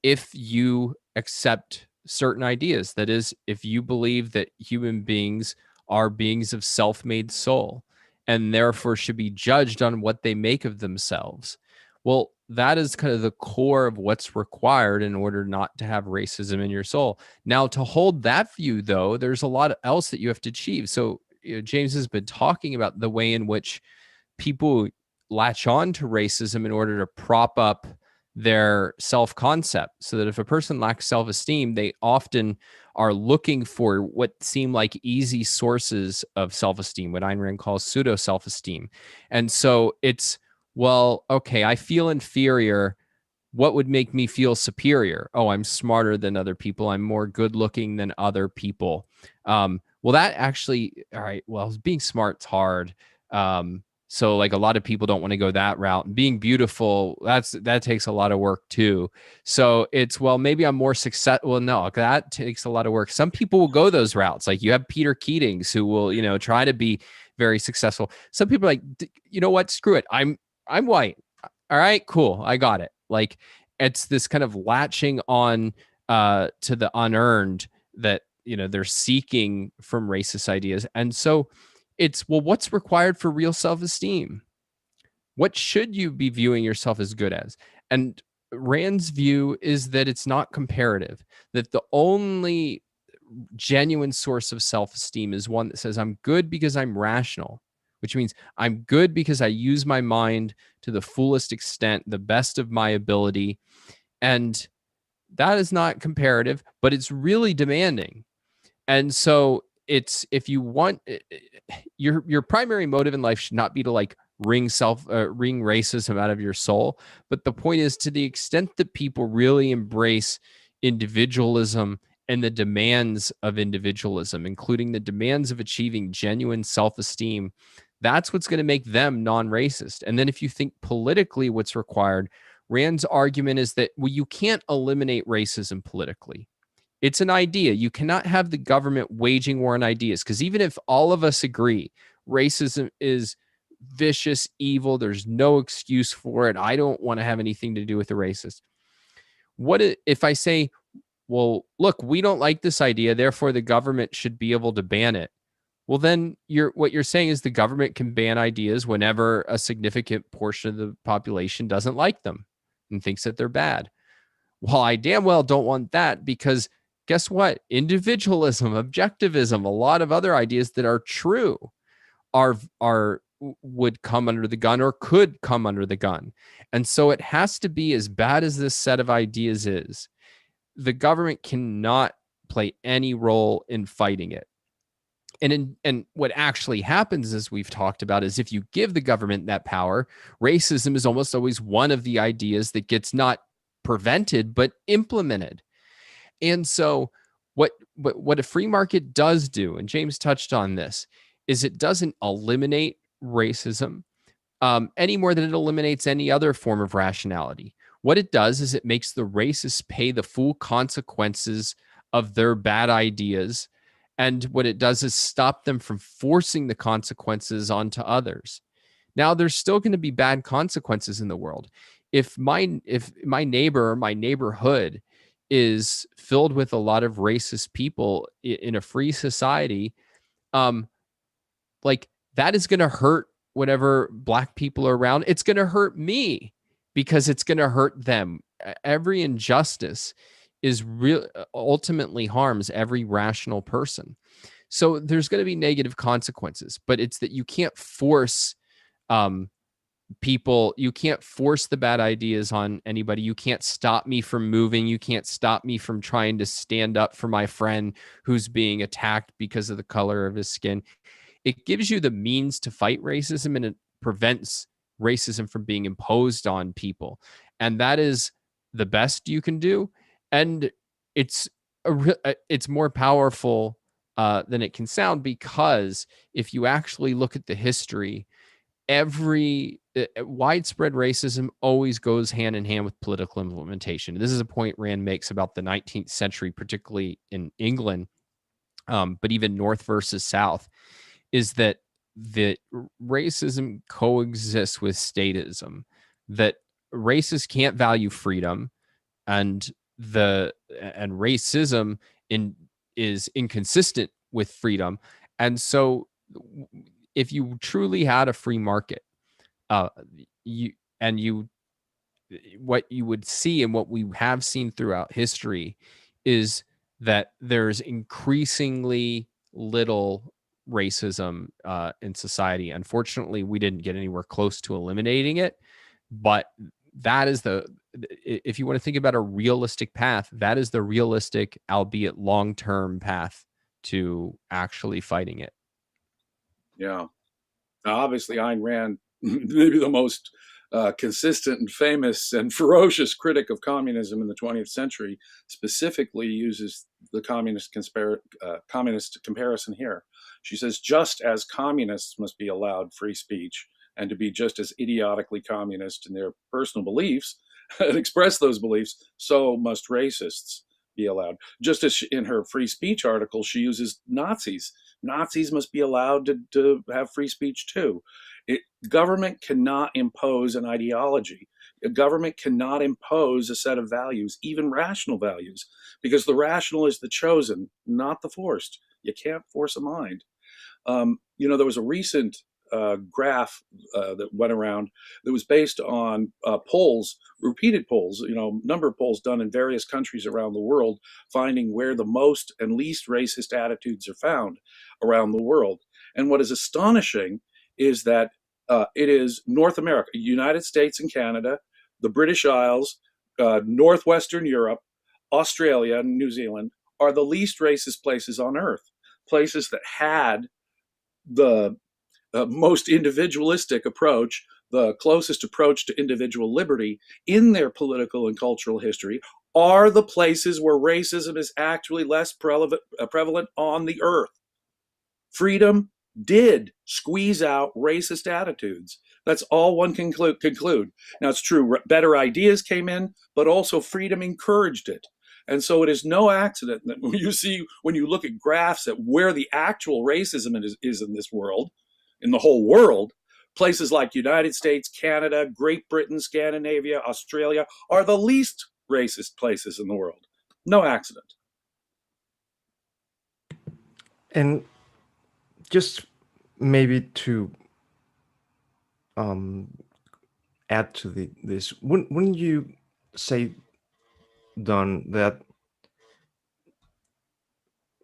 S4: if you accept certain ideas. That is, if you believe that human beings are beings of self-made soul and therefore should be judged on what they make of themselves. Well, that is kind of the core of what's required in order not to have racism in your soul. Now, to hold that view, though, there's a lot else that you have to achieve. So James has been talking about the way in which people latch on to racism in order to prop up their self-concept, so that if a person lacks self-esteem, they often are looking for what seem like easy sources of self-esteem, what Ayn Rand calls pseudo self-esteem. And so it's, well, okay, I feel inferior. What would make me feel superior? Oh, I'm smarter than other people. I'm more good looking than other people. Well, that actually, all right, well, being smart's hard. So like a lot of people don't want to go that route. And being beautiful, that takes a lot of work too. So it's, well, maybe I'm more successful. Well, no, that takes a lot of work. Some people will go those routes. Like you have Peter Keatings who will, try to be very successful. Some people are like, you know what? Screw it. I'm white. All right, cool. I got it. Like it's this kind of latching on to the unearned that, they're seeking from racist ideas. And so it's, well, what's required for real self-esteem? What should you be viewing yourself as good as? And Rand's view is that it's not comparative, that the only genuine source of self-esteem is one that says, I'm good because I'm rational, which means I'm good because I use my mind to the fullest extent, the best of my ability. And that is not comparative, but it's really demanding. And so it's, if you want, your primary motive in life should not be to like wring racism out of your soul. But the point is, to the extent that people really embrace individualism and the demands of individualism, including the demands of achieving genuine self-esteem, that's what's going to make them non-racist. And then if you think politically what's required, Rand's argument is that, well, you can't eliminate racism politically. It's an idea. You cannot have the government waging war on ideas, because even if all of us agree racism is vicious, evil, there's no excuse for it, I don't want to have anything to do with the racist. What if I say, well, look, we don't like this idea, therefore the government should be able to ban it? Well, then what you're saying is the government can ban ideas whenever a significant portion of the population doesn't like them and thinks that they're bad. Well, I damn well don't want that, because guess what? Individualism, objectivism, a lot of other ideas that are true would come under the gun, or could come under the gun. And so it has to be, as bad as this set of ideas is, the government cannot play any role in fighting it. And what actually happens, as we've talked about, is if you give the government that power, racism is almost always one of the ideas that gets not prevented, but implemented. And so what a free market does do, and James touched on this, is it doesn't eliminate racism any more than it eliminates any other form of rationality. What it does is it makes the racists pay the full consequences of their bad ideas. And what it does is stop them from forcing the consequences onto others. Now, there's still going to be bad consequences in the world. if my neighbor, my neighborhood is filled with a lot of racist people in a free society, um, like that is going to hurt whatever black people are around. It's going to hurt me because it's going to hurt them. Every injustice is real, ultimately harms every rational person. So there's going to be negative consequences, but it's that you can't force um, people, you can't force the bad ideas on anybody. You can't stop me from moving. You can't stop me from trying to stand up for my friend who's being attacked because of the color of his skin. It gives you the means to fight racism, and it prevents racism from being imposed on people. And that is the best you can do. And it's it's more powerful than it can sound, because if you actually look at the history, every widespread racism always goes hand in hand with political implementation. This is a point Rand makes about the 19th century, particularly in England, but even North versus South, is that the racism coexists with statism, that racists can't value freedom, and racism is inconsistent with freedom. And so if you truly had a free market, uh you and you what you would see, and what we have seen throughout history, is that there's increasingly little racism in society. Unfortunately, we didn't get anywhere close to eliminating it, but that is if you want to think about a realistic path, that is the realistic, albeit long-term path to actually fighting it.
S3: Yeah. Now, obviously, Ayn Rand, maybe the most consistent and famous and ferocious critic of communism in the 20th century, specifically uses the communist comparison here. She says, just as communists must be allowed free speech and to be just as idiotically communist in their personal beliefs and express those beliefs, so must racists be allowed. Just as in her free speech article, she uses Nazis. Nazis must be allowed to have free speech too. Government cannot impose an ideology. A government cannot impose a set of values, even rational values, because the rational is the chosen, not the forced. You can't force a mind. There was a recent graph that went around that was based on polls, repeated polls, number of polls done in various countries around the world, finding where the most and least racist attitudes are found around the world. And what is astonishing is that it is North America, United States and Canada, the British Isles, Northwestern Europe, Australia, and New Zealand are the least racist places on earth, places that had the most individualistic approach, the closest approach to individual liberty in their political and cultural history, are the places where racism is actually less prevalent on the earth. Freedom did squeeze out racist attitudes. That's all one can conclude. Now, it's true, better ideas came in, but also freedom encouraged it. And so it is no accident that when you look at graphs at where the actual racism is in this world, in the whole world, places like United States, Canada, Great Britain, Scandinavia, Australia are the least racist places in the world. No accident.
S2: And just maybe to add to this, wouldn't you say, Don, that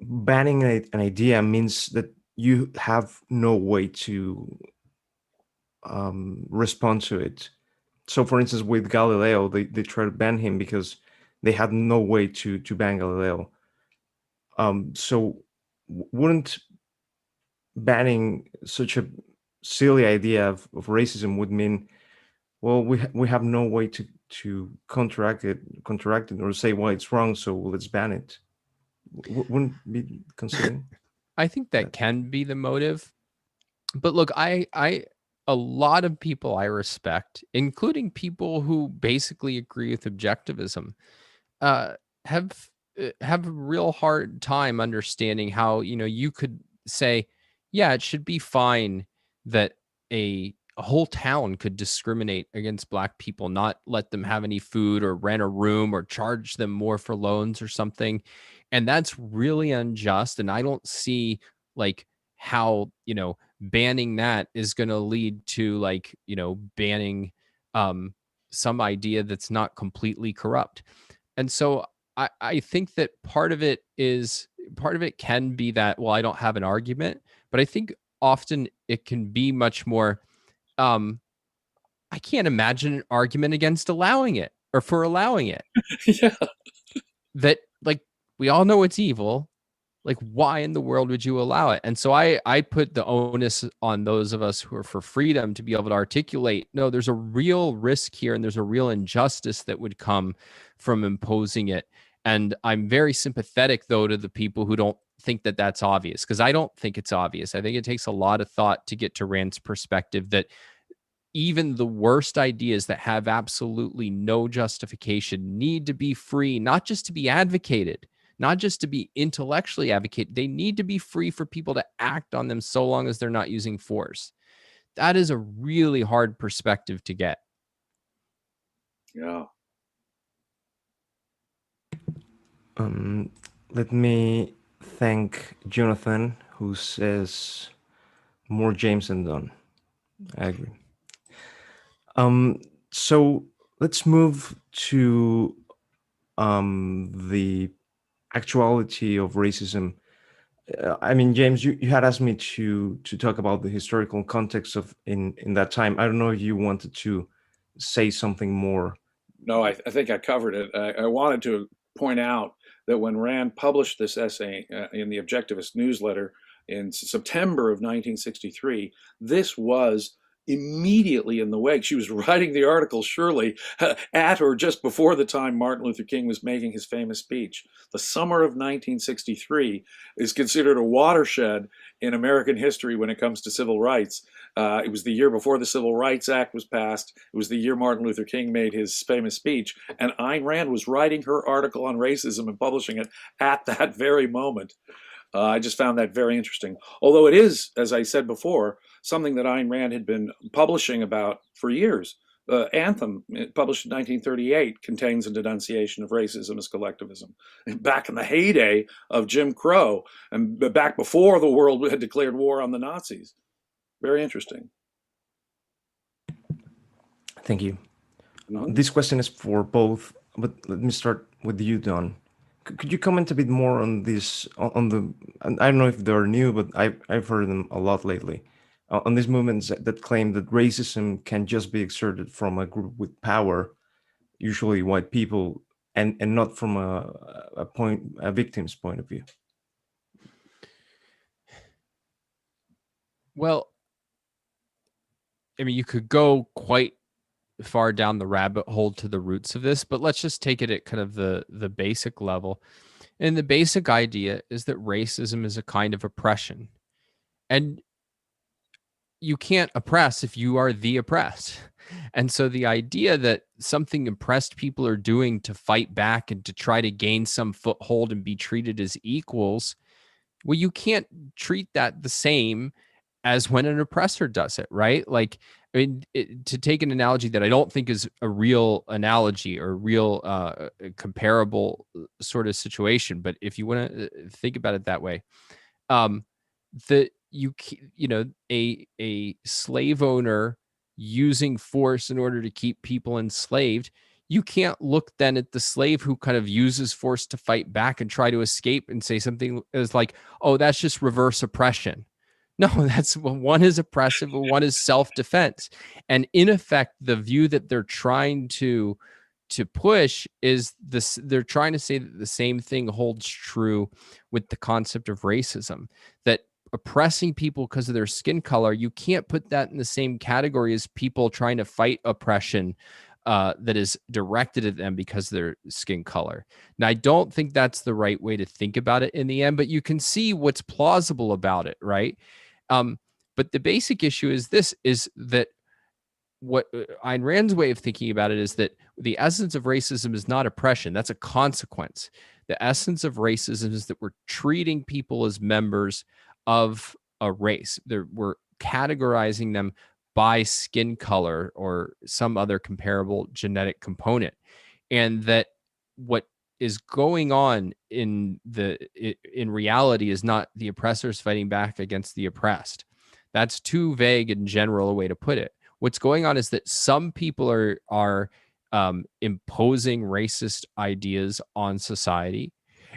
S2: banning an idea means that you have no way to respond to it? So, for instance, with Galileo, they tried to ban him because they had no way to ban Galileo. So, wouldn't banning such a silly idea of racism would mean, well, we have no way to counteract it or say, well, it's wrong, so let's ban it? Wouldn't be considering
S4: I think that can be the motive. But look, a lot of people I respect, including people who basically agree with objectivism, uh, have have a real hard time understanding how you could say, yeah, it should be fine that a a whole town could discriminate against Black people, not let them have any food or rent a room or charge them more for loans or something. And that's really unjust. And I don't see like how, banning that is going to lead to like, banning um, some idea that's not completely corrupt. And so I think that part of it can be that, well, I don't have an argument, but I think often it can be much more, um, I can't imagine an argument against allowing it or for allowing it.
S3: Yeah.
S4: That like we all know it's evil. Like, why in the world would you allow it? And so I put the onus on those of us who are for freedom to be able to articulate, no, there's a real risk here and there's a real injustice that would come from imposing it. And I'm very sympathetic, though, to the people who don't think that that's obvious, because I don't think it's obvious. I think it takes a lot of thought to get to Rand's perspective that even the worst ideas that have absolutely no justification need to be free, not just to be advocated, not just to be intellectually advocated. They need to be free for people to act on them so long as they're not using force. That is a really hard perspective to get.
S3: Yeah.
S2: Let me thank Jonathan, who says more James than Don. I agree. So let's move to the actuality of racism. I mean, James, you had asked me to talk about the historical context of in that time. I don't know if you wanted to say something more.
S3: No, I think I covered it. I wanted to point out that when Rand published this essay in the Objectivist newsletter in September of 1963, this was immediately in the wake. She was writing the article, surely, at or just before the time Martin Luther King was making his famous speech. The summer of 1963 is considered a watershed in American history when it comes to civil rights. It was the year before the Civil Rights Act was passed. It was the year Martin Luther King made his famous speech. And Ayn Rand was writing her article on racism and publishing it at that very moment. I just found that very interesting. Although it is, as I said before, something that Ayn Rand had been publishing about for years. Anthem, published in 1938, contains a denunciation of racism as collectivism. Back in the heyday of Jim Crow, and back before the world had declared war on the Nazis. Very interesting.
S2: Thank you. This question is for both, but let me start with you, Don. Could you comment a bit more on this, on the, and I don't know if they're new, but I've heard them a lot lately, on these movements that claim that racism can just be exerted from a group with power, usually white people, and not from a victim's point of view.
S4: Well, I mean, you could go quite far down the rabbit hole to the roots of this, but let's just take it at kind of the basic level. And the basic idea is that racism is a kind of oppression. And you can't oppress if you are the oppressed. And so the idea that something oppressed people are doing to fight back and to try to gain some foothold and be treated as equals, well, you can't treat that the same as when an oppressor does it, right? Like, I mean, to take an analogy that I don't think is a real analogy or real comparable sort of situation, but if you want to think about it that way, a slave owner using force in order to keep people enslaved, you can't look then at the slave who kind of uses force to fight back and try to escape and say something as like, oh, that's just reverse oppression. No, that's one is oppressive and one is self-defense. And in effect, the view that they're trying to push is this, they're trying to say that the same thing holds true with the concept of racism, that oppressing people because of their skin color, you can't put that in the same category as people trying to fight oppression that is directed at them because of their skin color. Now, I don't think that's the right way to think about it in the end, but you can see what's plausible about it, right? But the basic issue is that what Ayn Rand's way of thinking about it is that the essence of racism is not oppression. That's a consequence. The essence of racism is that we're treating people as members of a race. We're categorizing them by skin color or some other comparable genetic component. And that what is going on in reality is not the oppressors fighting back against the oppressed. That's too vague and general a way to put it. What's going on is that some people are imposing racist ideas on society,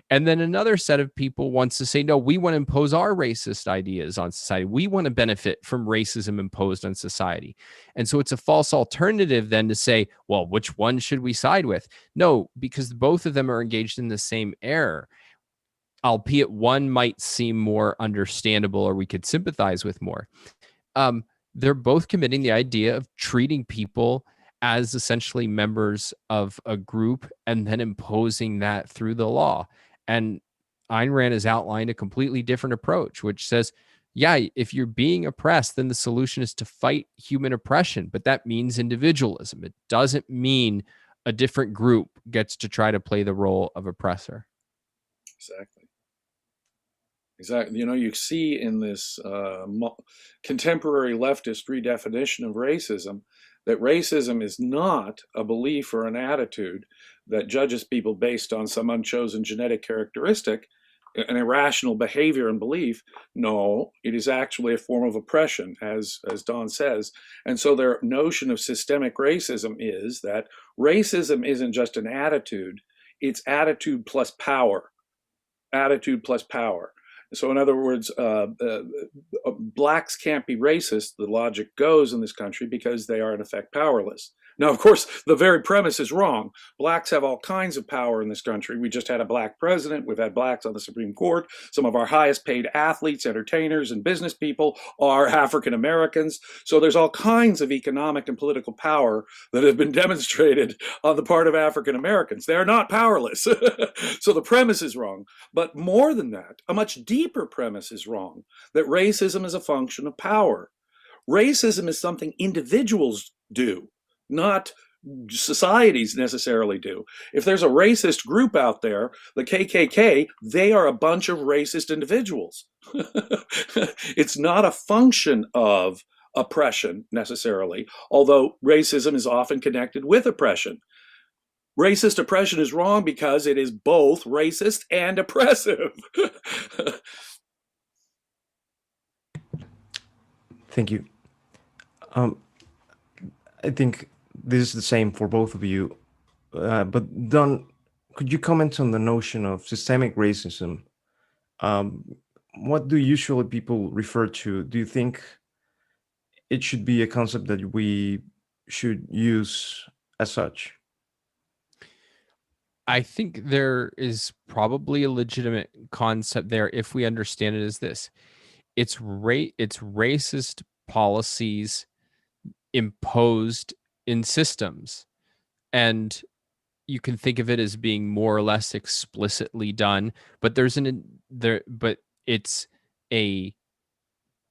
S4: and then another set of people wants to say, no, we want to impose our racist ideas on society. We want to benefit from racism imposed on society. And so it's a false alternative then to say, well, which one should we side with? No, because both of them are engaged in the same error, albeit one might seem more understandable or we could sympathize with more. They're both committing the idea of treating people as essentially members of a group and then imposing that through the law. And Ayn Rand has outlined a completely different approach, which says, yeah, if you're being oppressed, then the solution is to fight human oppression. But that means individualism. It doesn't mean a different group gets to try to play the role of oppressor.
S3: Exactly. You see in this contemporary leftist redefinition of racism that racism is not a belief or an attitude that judges people based on some unchosen genetic characteristic, an irrational behavior and belief. No, it is actually a form of oppression, as Don says. And so their notion of systemic racism is that racism isn't just an attitude, it's attitude plus power. Attitude plus power. So in other words, blacks can't be racist, the logic goes in this country, because they are in effect powerless. Now, of course, the very premise is wrong. Blacks have all kinds of power in this country. We just had a black president. We've had blacks on the Supreme Court. Some of our highest paid athletes, entertainers, and business people are African Americans. So there's all kinds of economic and political power that have been demonstrated on the part of African Americans. They are not powerless. So the premise is wrong. But more than that, a much deeper premise is wrong, that racism is a function of power. Racism is something individuals do, not societies necessarily do. If there's a racist group out there, the KKK, they are a bunch of racist individuals. It's not a function of oppression necessarily, although racism is often connected with oppression. Racist oppression is wrong because it is both racist and oppressive.
S2: Thank you. I think this is the same for both of you. But Don, could you comment on the notion of systemic racism? What do usually people refer to? Do you think it should be a concept that we should use as such?
S4: I think there is probably a legitimate concept there if we understand it as this. It's racist policies imposed in systems, and you can think of it as being more or less explicitly done, but but it's a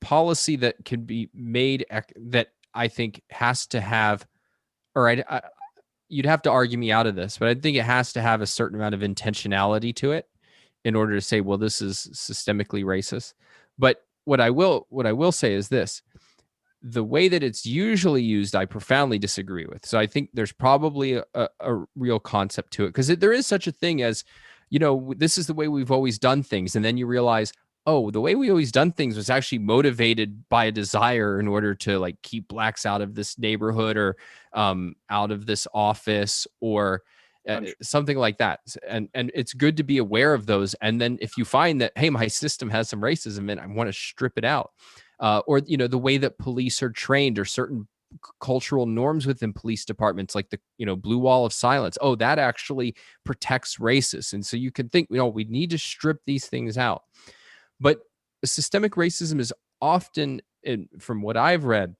S4: policy that can be made that I think has to have, or you'd have to argue me out of this, but I think it has to have a certain amount of intentionality to it in order to say, well, this is systemically racist. But what I will say is this: the way that it's usually used, I profoundly disagree with. So I think there's probably a real concept to it, because there is such a thing as, this is the way we've always done things. And then you realize, oh, the way we always done things was actually motivated by a desire in order to like keep blacks out of this neighborhood or out of this office or something like that. And it's good to be aware of those. And then if you find that, hey, my system has some racism and I want to strip it out, or, the way that police are trained or certain cultural norms within police departments, like the, blue wall of silence. Oh, that actually protects racists. And so you can think, we need to strip these things out. But systemic racism is often, from what I've read,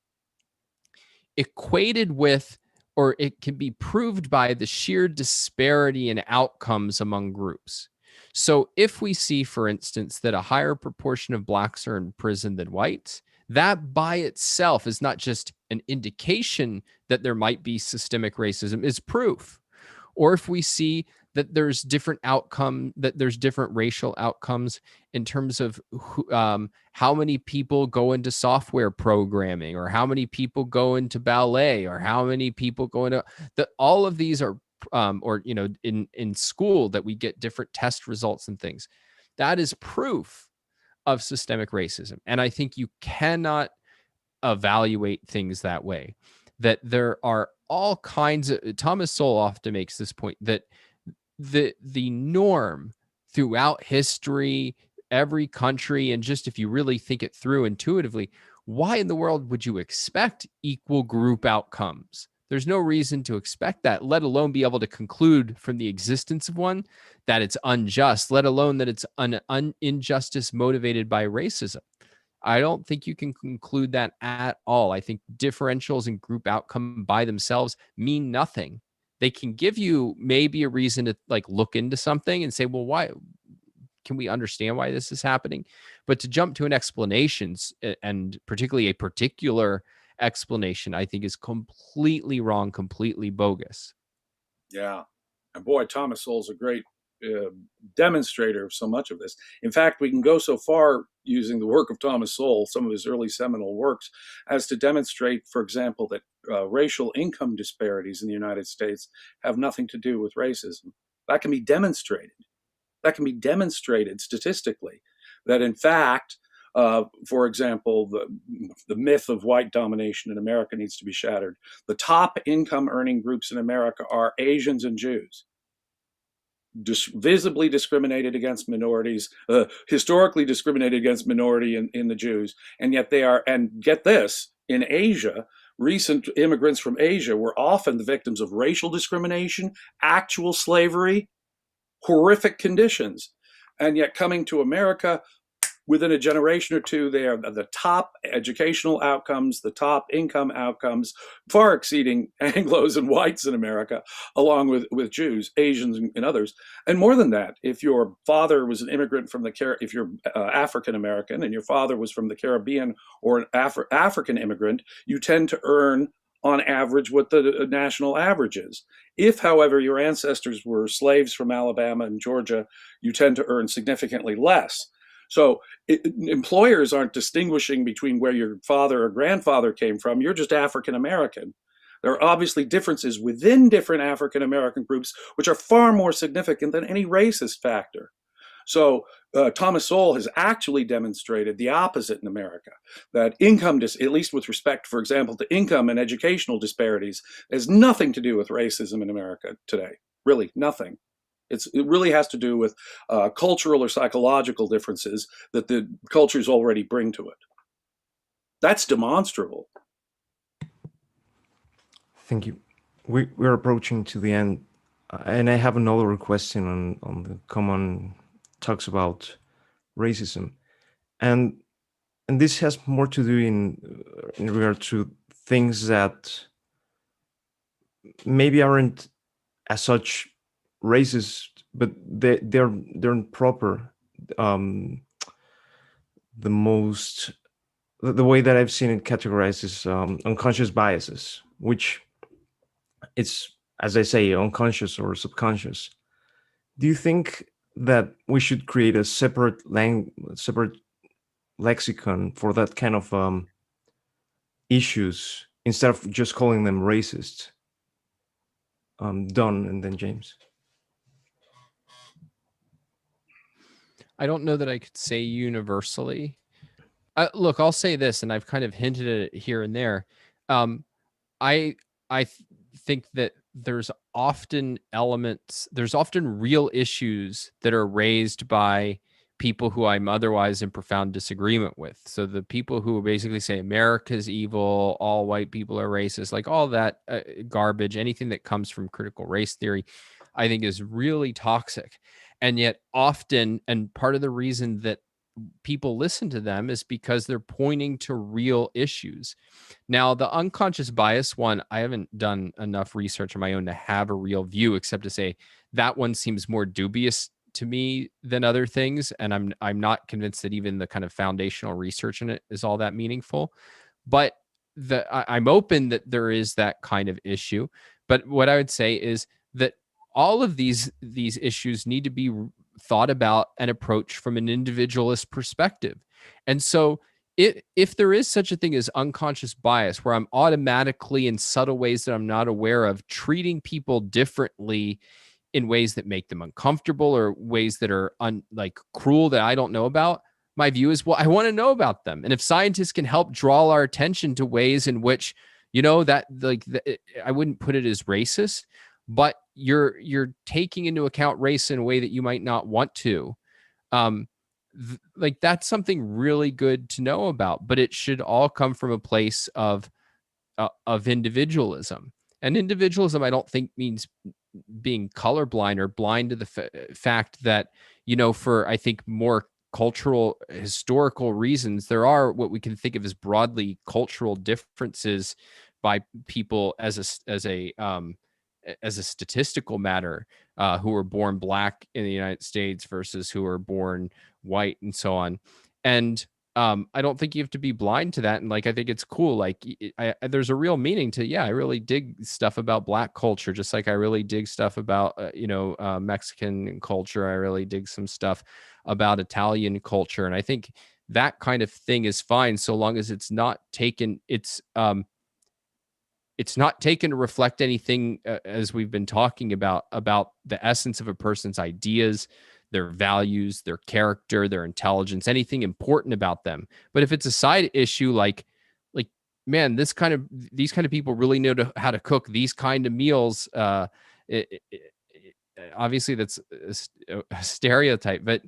S4: equated with, or it can be proved by, the sheer disparity in outcomes among groups. So if we see, for instance, that a higher proportion of blacks are in prison than whites, that by itself is not just an indication that there might be systemic racism, is proof. Or if we see that there's different racial outcomes in terms of how many people go into software programming, or how many people go into ballet, or how many people go into all of these are or in school, that we get different test results and things. That is proof of systemic racism. And I think you cannot evaluate things that way. That there are all kinds of, Thomas Sowell often makes this point, that the norm throughout history, every country, and just if you really think it through intuitively, why in the world would you expect equal group outcomes? There's no reason to expect that, let alone be able to conclude from the existence of one that it's unjust, let alone that it's an injustice motivated by racism. I don't think you can conclude that at all. I think differentials and group outcome by themselves mean nothing. They can give you maybe a reason to look into something and say, well, why can we understand why this is happening? But to jump to an explanation, and particularly a particular explanation, I think is completely wrong, completely bogus.
S3: Yeah. And boy, Thomas Sowell's a great demonstrator of so much of this. In fact, we can go so far using the work of Thomas Sowell, some of his early seminal works, as to demonstrate, for example, that racial income disparities in the United States have nothing to do with racism. That can be demonstrated. That can be demonstrated statistically. That in fact, for example, the myth of white domination in America needs to be shattered. The top income earning groups in America are Asians and Jews. Visibly discriminated against minorities, historically discriminated against minority in the Jews, and yet they are, and get this, in Asia, recent immigrants from Asia were often the victims of racial discrimination, actual slavery, horrific conditions, and yet coming to America, within a generation or two, they are the top educational outcomes, the top income outcomes, far exceeding Anglos and whites in America, along with Jews, Asians, and others. And more than that, if your father was an immigrant from if you're African American and your father was from the Caribbean or an African immigrant, you tend to earn on average what the national average is. If, however, your ancestors were slaves from Alabama and Georgia, you tend to earn significantly less. So employers aren't distinguishing between where your father or grandfather came from. You're just African American. There are obviously differences within different African American groups, which are far more significant than any racist factor. So Thomas Sowell has actually demonstrated the opposite in America, that income, at least with respect, for example, to income and educational disparities, has nothing to do with racism in America today. Really, nothing. It really has to do with cultural or psychological differences that the cultures already bring to it. That's demonstrable.
S2: Thank you. We're approaching to the end, and I have another question on the common talks about racism, and this has more to do in regard to things that maybe aren't as such racist, but they're proper. The way that I've seen it categorized is unconscious biases, which it's, as I say, unconscious or subconscious. Do you think that we should create a separate lexicon for that kind of issues instead of just calling them racist? Don, and then James.
S4: I don't know that I could say universally. Look, I'll say this, and I've kind of hinted at it here and there. I think that there's often real issues that are raised by people who I'm otherwise in profound disagreement with. So the people who basically say America's evil, all white people are racist, like all that garbage, anything that comes from critical race theory, I think is really toxic. And yet often, and part of the reason that people listen to them is because they're pointing to real issues. Now, the unconscious bias one, I haven't done enough research on my own to have a real view, except to say that one seems more dubious to me than other things, and I'm not convinced that even the kind of foundational research in it is all that meaningful. But I'm open that there is that kind of issue. But what I would say is that all of these issues need to be thought about and approached from an individualist perspective. And so if there is such a thing as unconscious bias, where I'm automatically, in subtle ways that I'm not aware of, treating people differently in ways that make them uncomfortable, or ways that are like cruel, that I don't know about, my view is, well, I want to know about them. And if scientists can help draw our attention to ways in which, that like I wouldn't put it as racist, but you're taking into account race in a way that you might not want to. Like that's something really good to know about, but it should all come from a place of individualism. And individualism, I don't think, means being colorblind or blind to the fact that, for, I think, more cultural, historical reasons, there are what we can think of as broadly cultural differences by people as a statistical matter, who were born Black in the United States versus who were born white, and so on. And I don't think you have to be blind to that. And like, I think it's cool. Like, there's a real meaning to, I really dig stuff about Black culture, just like I really dig stuff about, Mexican culture. I really dig some stuff about Italian culture. And I think that kind of thing is fine, so long as it's not taken, it's not taken to reflect anything, as we've been talking about the essence of a person's ideas, their values, their character, their intelligence, anything important about them. But if it's a side issue, like, man, these kind of people really know how to cook these kind of meals. Obviously, that's a stereotype, but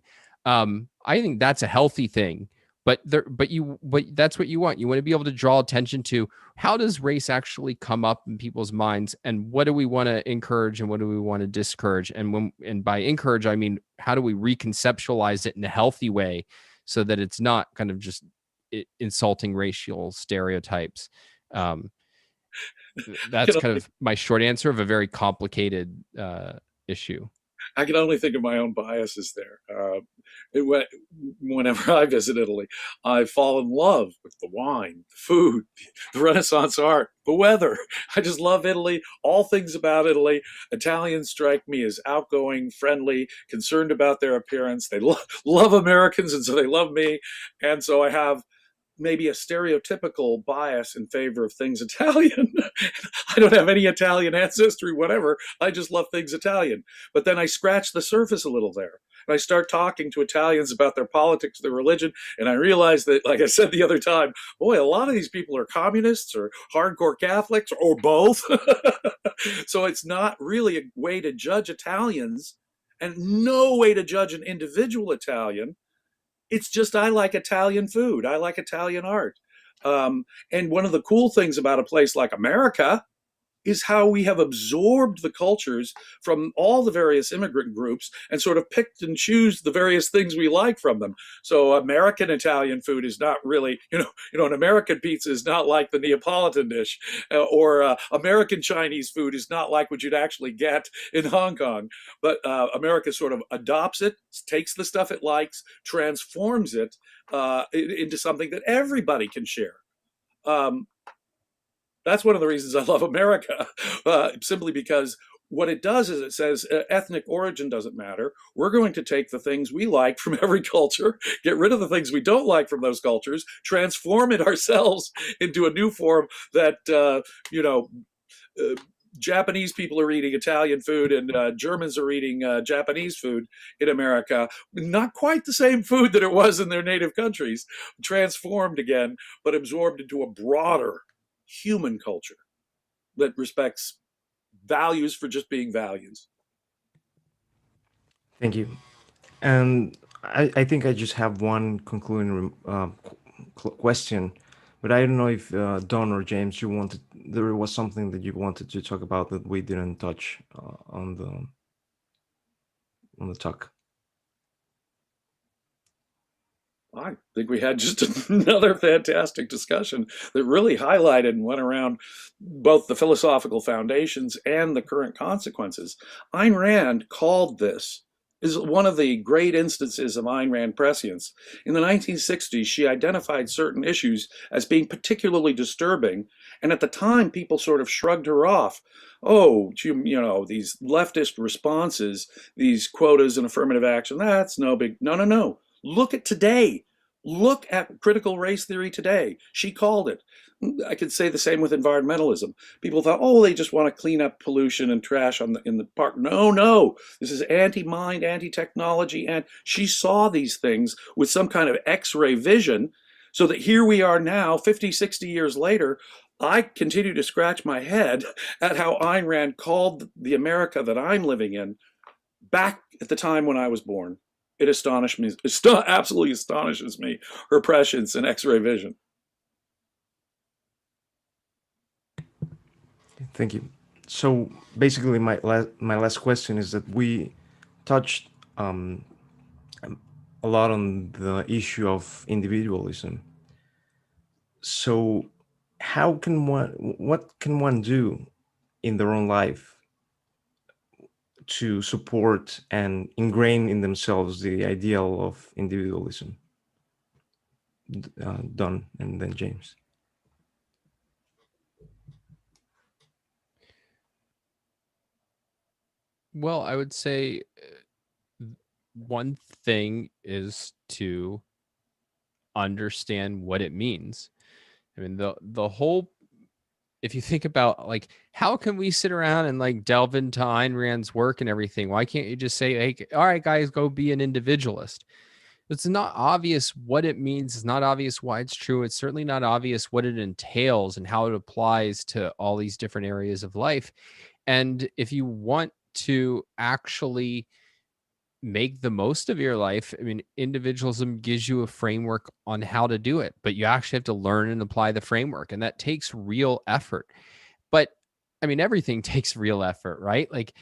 S4: I think that's a healthy thing. But that's what you want. You want to be able to draw attention to, how does race actually come up in people's minds, and what do we want to encourage and what do we want to discourage? And by encourage, I mean, how do we reconceptualize it in a healthy way, so that it's not kind of just insulting racial stereotypes. That's kind of my short answer of a very complicated issue.
S3: I can only think of my own biases there. Whenever I visit Italy, I fall in love with the wine, the food, the Renaissance art, the weather. I just love Italy, all things about Italy. Italians strike me as outgoing, friendly, concerned about their appearance. They love Americans, and so they love me. And so I have maybe a stereotypical bias in favor of things Italian. I don't have any Italian ancestry, whatever. I just love things Italian. But then I scratch the surface a little there. And I start talking to Italians about their politics, their religion, and I realize that, like I said the other time, boy, a lot of these people are communists or hardcore Catholics or both. So it's not really a way to judge Italians, and no way to judge an individual Italian. It's just, I like Italian food. I like Italian art. And one of the cool things about a place like America is how we have absorbed the cultures from all the various immigrant groups and sort of picked and choose the various things we like from them. So American Italian food is not really, an American pizza is not like the Neapolitan dish, or American Chinese food is not like what you'd actually get in Hong Kong. But America sort of adopts it, takes the stuff it likes, transforms it into something that everybody can share. That's one of the reasons I love America, simply because what it does is it says ethnic origin doesn't matter. We're going to take the things we like from every culture, get rid of the things we don't like from those cultures, transform it ourselves into a new form that, Japanese people are eating Italian food and Germans are eating Japanese food in America. Not quite the same food that it was in their native countries, transformed again, but absorbed into a broader human culture that respects values for just being values.
S2: Thank you. And I think I just have one concluding question, but I don't know if Don or James, there was something that you wanted to talk about that we didn't touch on the talk.
S3: I think we had just another fantastic discussion that really highlighted and went around both the philosophical foundations and the current consequences. Ayn Rand called this, is one of the great instances of Ayn Rand prescience. In the 1960s, she identified certain issues as being particularly disturbing And at the time, people sort of shrugged her off. Oh, these leftist responses, these quotas and affirmative action, that's no big, no, no, no. Look at today. Look at critical race theory today. She called it. I could say the same with environmentalism. People thought, oh, they just want to clean up pollution and trash in the park. No, no. This is anti-mind, anti-technology. And she saw these things with some kind of X-ray vision, so that here we are now, 50, 60 years later. I continue to scratch my head at how Ayn Rand called the America that I'm living in back at the time when I was born. It astonished me. It absolutely astonishes me, her prescience and X-ray vision.
S2: Thank you. So basically, my last question is that we touched a lot on the issue of individualism. So, what can one do in their own life to support and ingrain in themselves the ideal of individualism? Don, and then James.
S4: Well, I would say one thing is to understand what it means. I mean, the whole, if you think about like, how can we sit around and like delve into Ayn Rand's work and everything? Why can't you just say, hey, all right, guys, go be an individualist? It's not obvious what it means. It's not obvious why it's true. It's certainly not obvious what it entails and how it applies to all these different areas of life. And if you want to actually make the most of your life, I mean, individualism gives you a framework on how to do it, but you actually have to learn and apply the framework. And that takes real effort. But I mean, everything takes real effort, right? Like,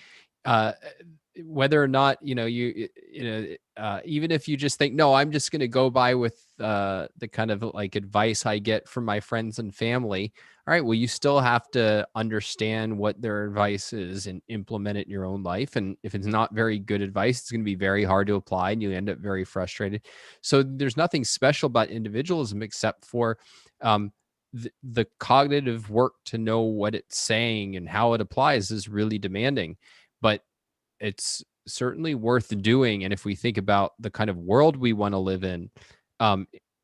S4: uh, whether or not even if you just think, no, I'm just going to go by with the kind of like advice I get from my friends and family. All right, well, you still have to understand what their advice is and implement it in your own life. And if it's not very good advice, it's going to be very hard to apply, and you end up very frustrated. So there's nothing special about individualism except for the cognitive work to know what it's saying and how it applies is really demanding. But it's certainly worth doing. And if we think about the kind of world we want to live in,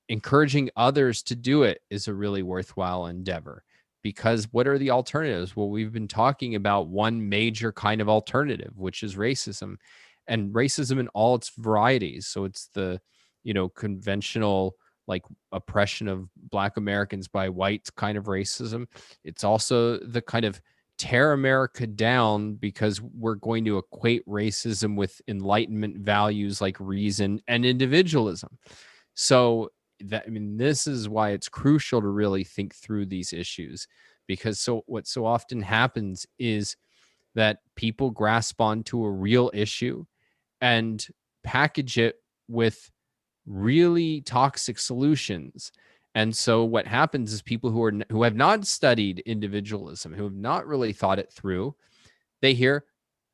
S4: encouraging others to do it is a really worthwhile endeavor. Because what are the alternatives? Well, we've been talking about one major kind of alternative, which is racism, and racism in all its varieties. So it's the, conventional like oppression of Black Americans by whites kind of racism. It's also the kind of tear America down because we're going to equate racism with Enlightenment values like reason and individualism. So that, I mean, this is why it's crucial to really think through these issues, because what so often happens is that people grasp onto a real issue and package it with really toxic solutions. And so what happens is people who have not studied individualism, who have not really thought it through, they hear,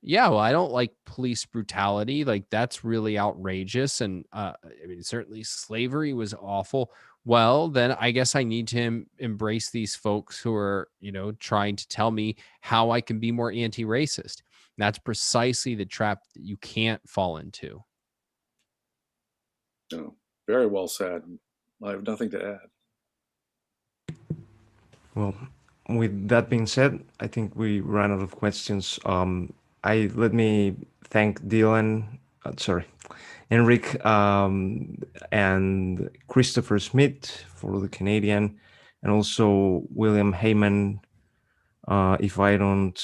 S4: yeah, well, I don't like police brutality. Like that's really outrageous. And I mean, certainly slavery was awful. Well, then I guess I need to embrace these folks who are, trying to tell me how I can be more anti-racist. And that's precisely the trap that you can't fall into.
S3: Oh, very well said. I have nothing to add.
S2: Well, with that being said, I think we ran out of questions. Let me thank Dylan, Enric, and Christopher Smith for the Canadian, and also William Heyman. If I don't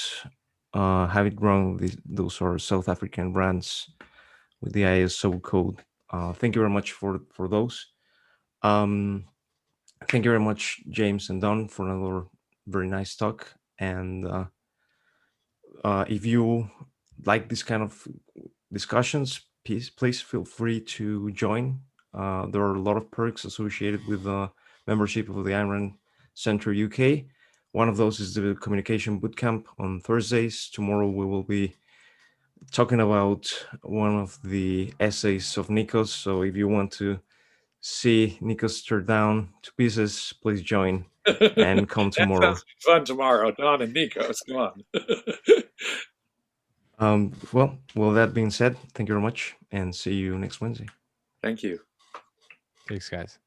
S2: have it wrong, those are South African brands with the ISO code. Thank you very much for those. Thank you very much, James and Don, for another very nice talk. And if you like this kind of discussions, please feel free to join. There are a lot of perks associated with the membership of the Ayn Rand Center UK. One of those is the Communication Bootcamp on Thursdays. Tomorrow we will be talking about one of the essays of Nikos. So if you want to see Nikos tear down to pieces, please join and come
S3: That
S2: tomorrow.
S3: sounds fun tomorrow. Don and Nikos, come on.
S2: Well, that being said, thank you very much and see you next Wednesday.
S3: Thank you.
S4: Thanks, guys.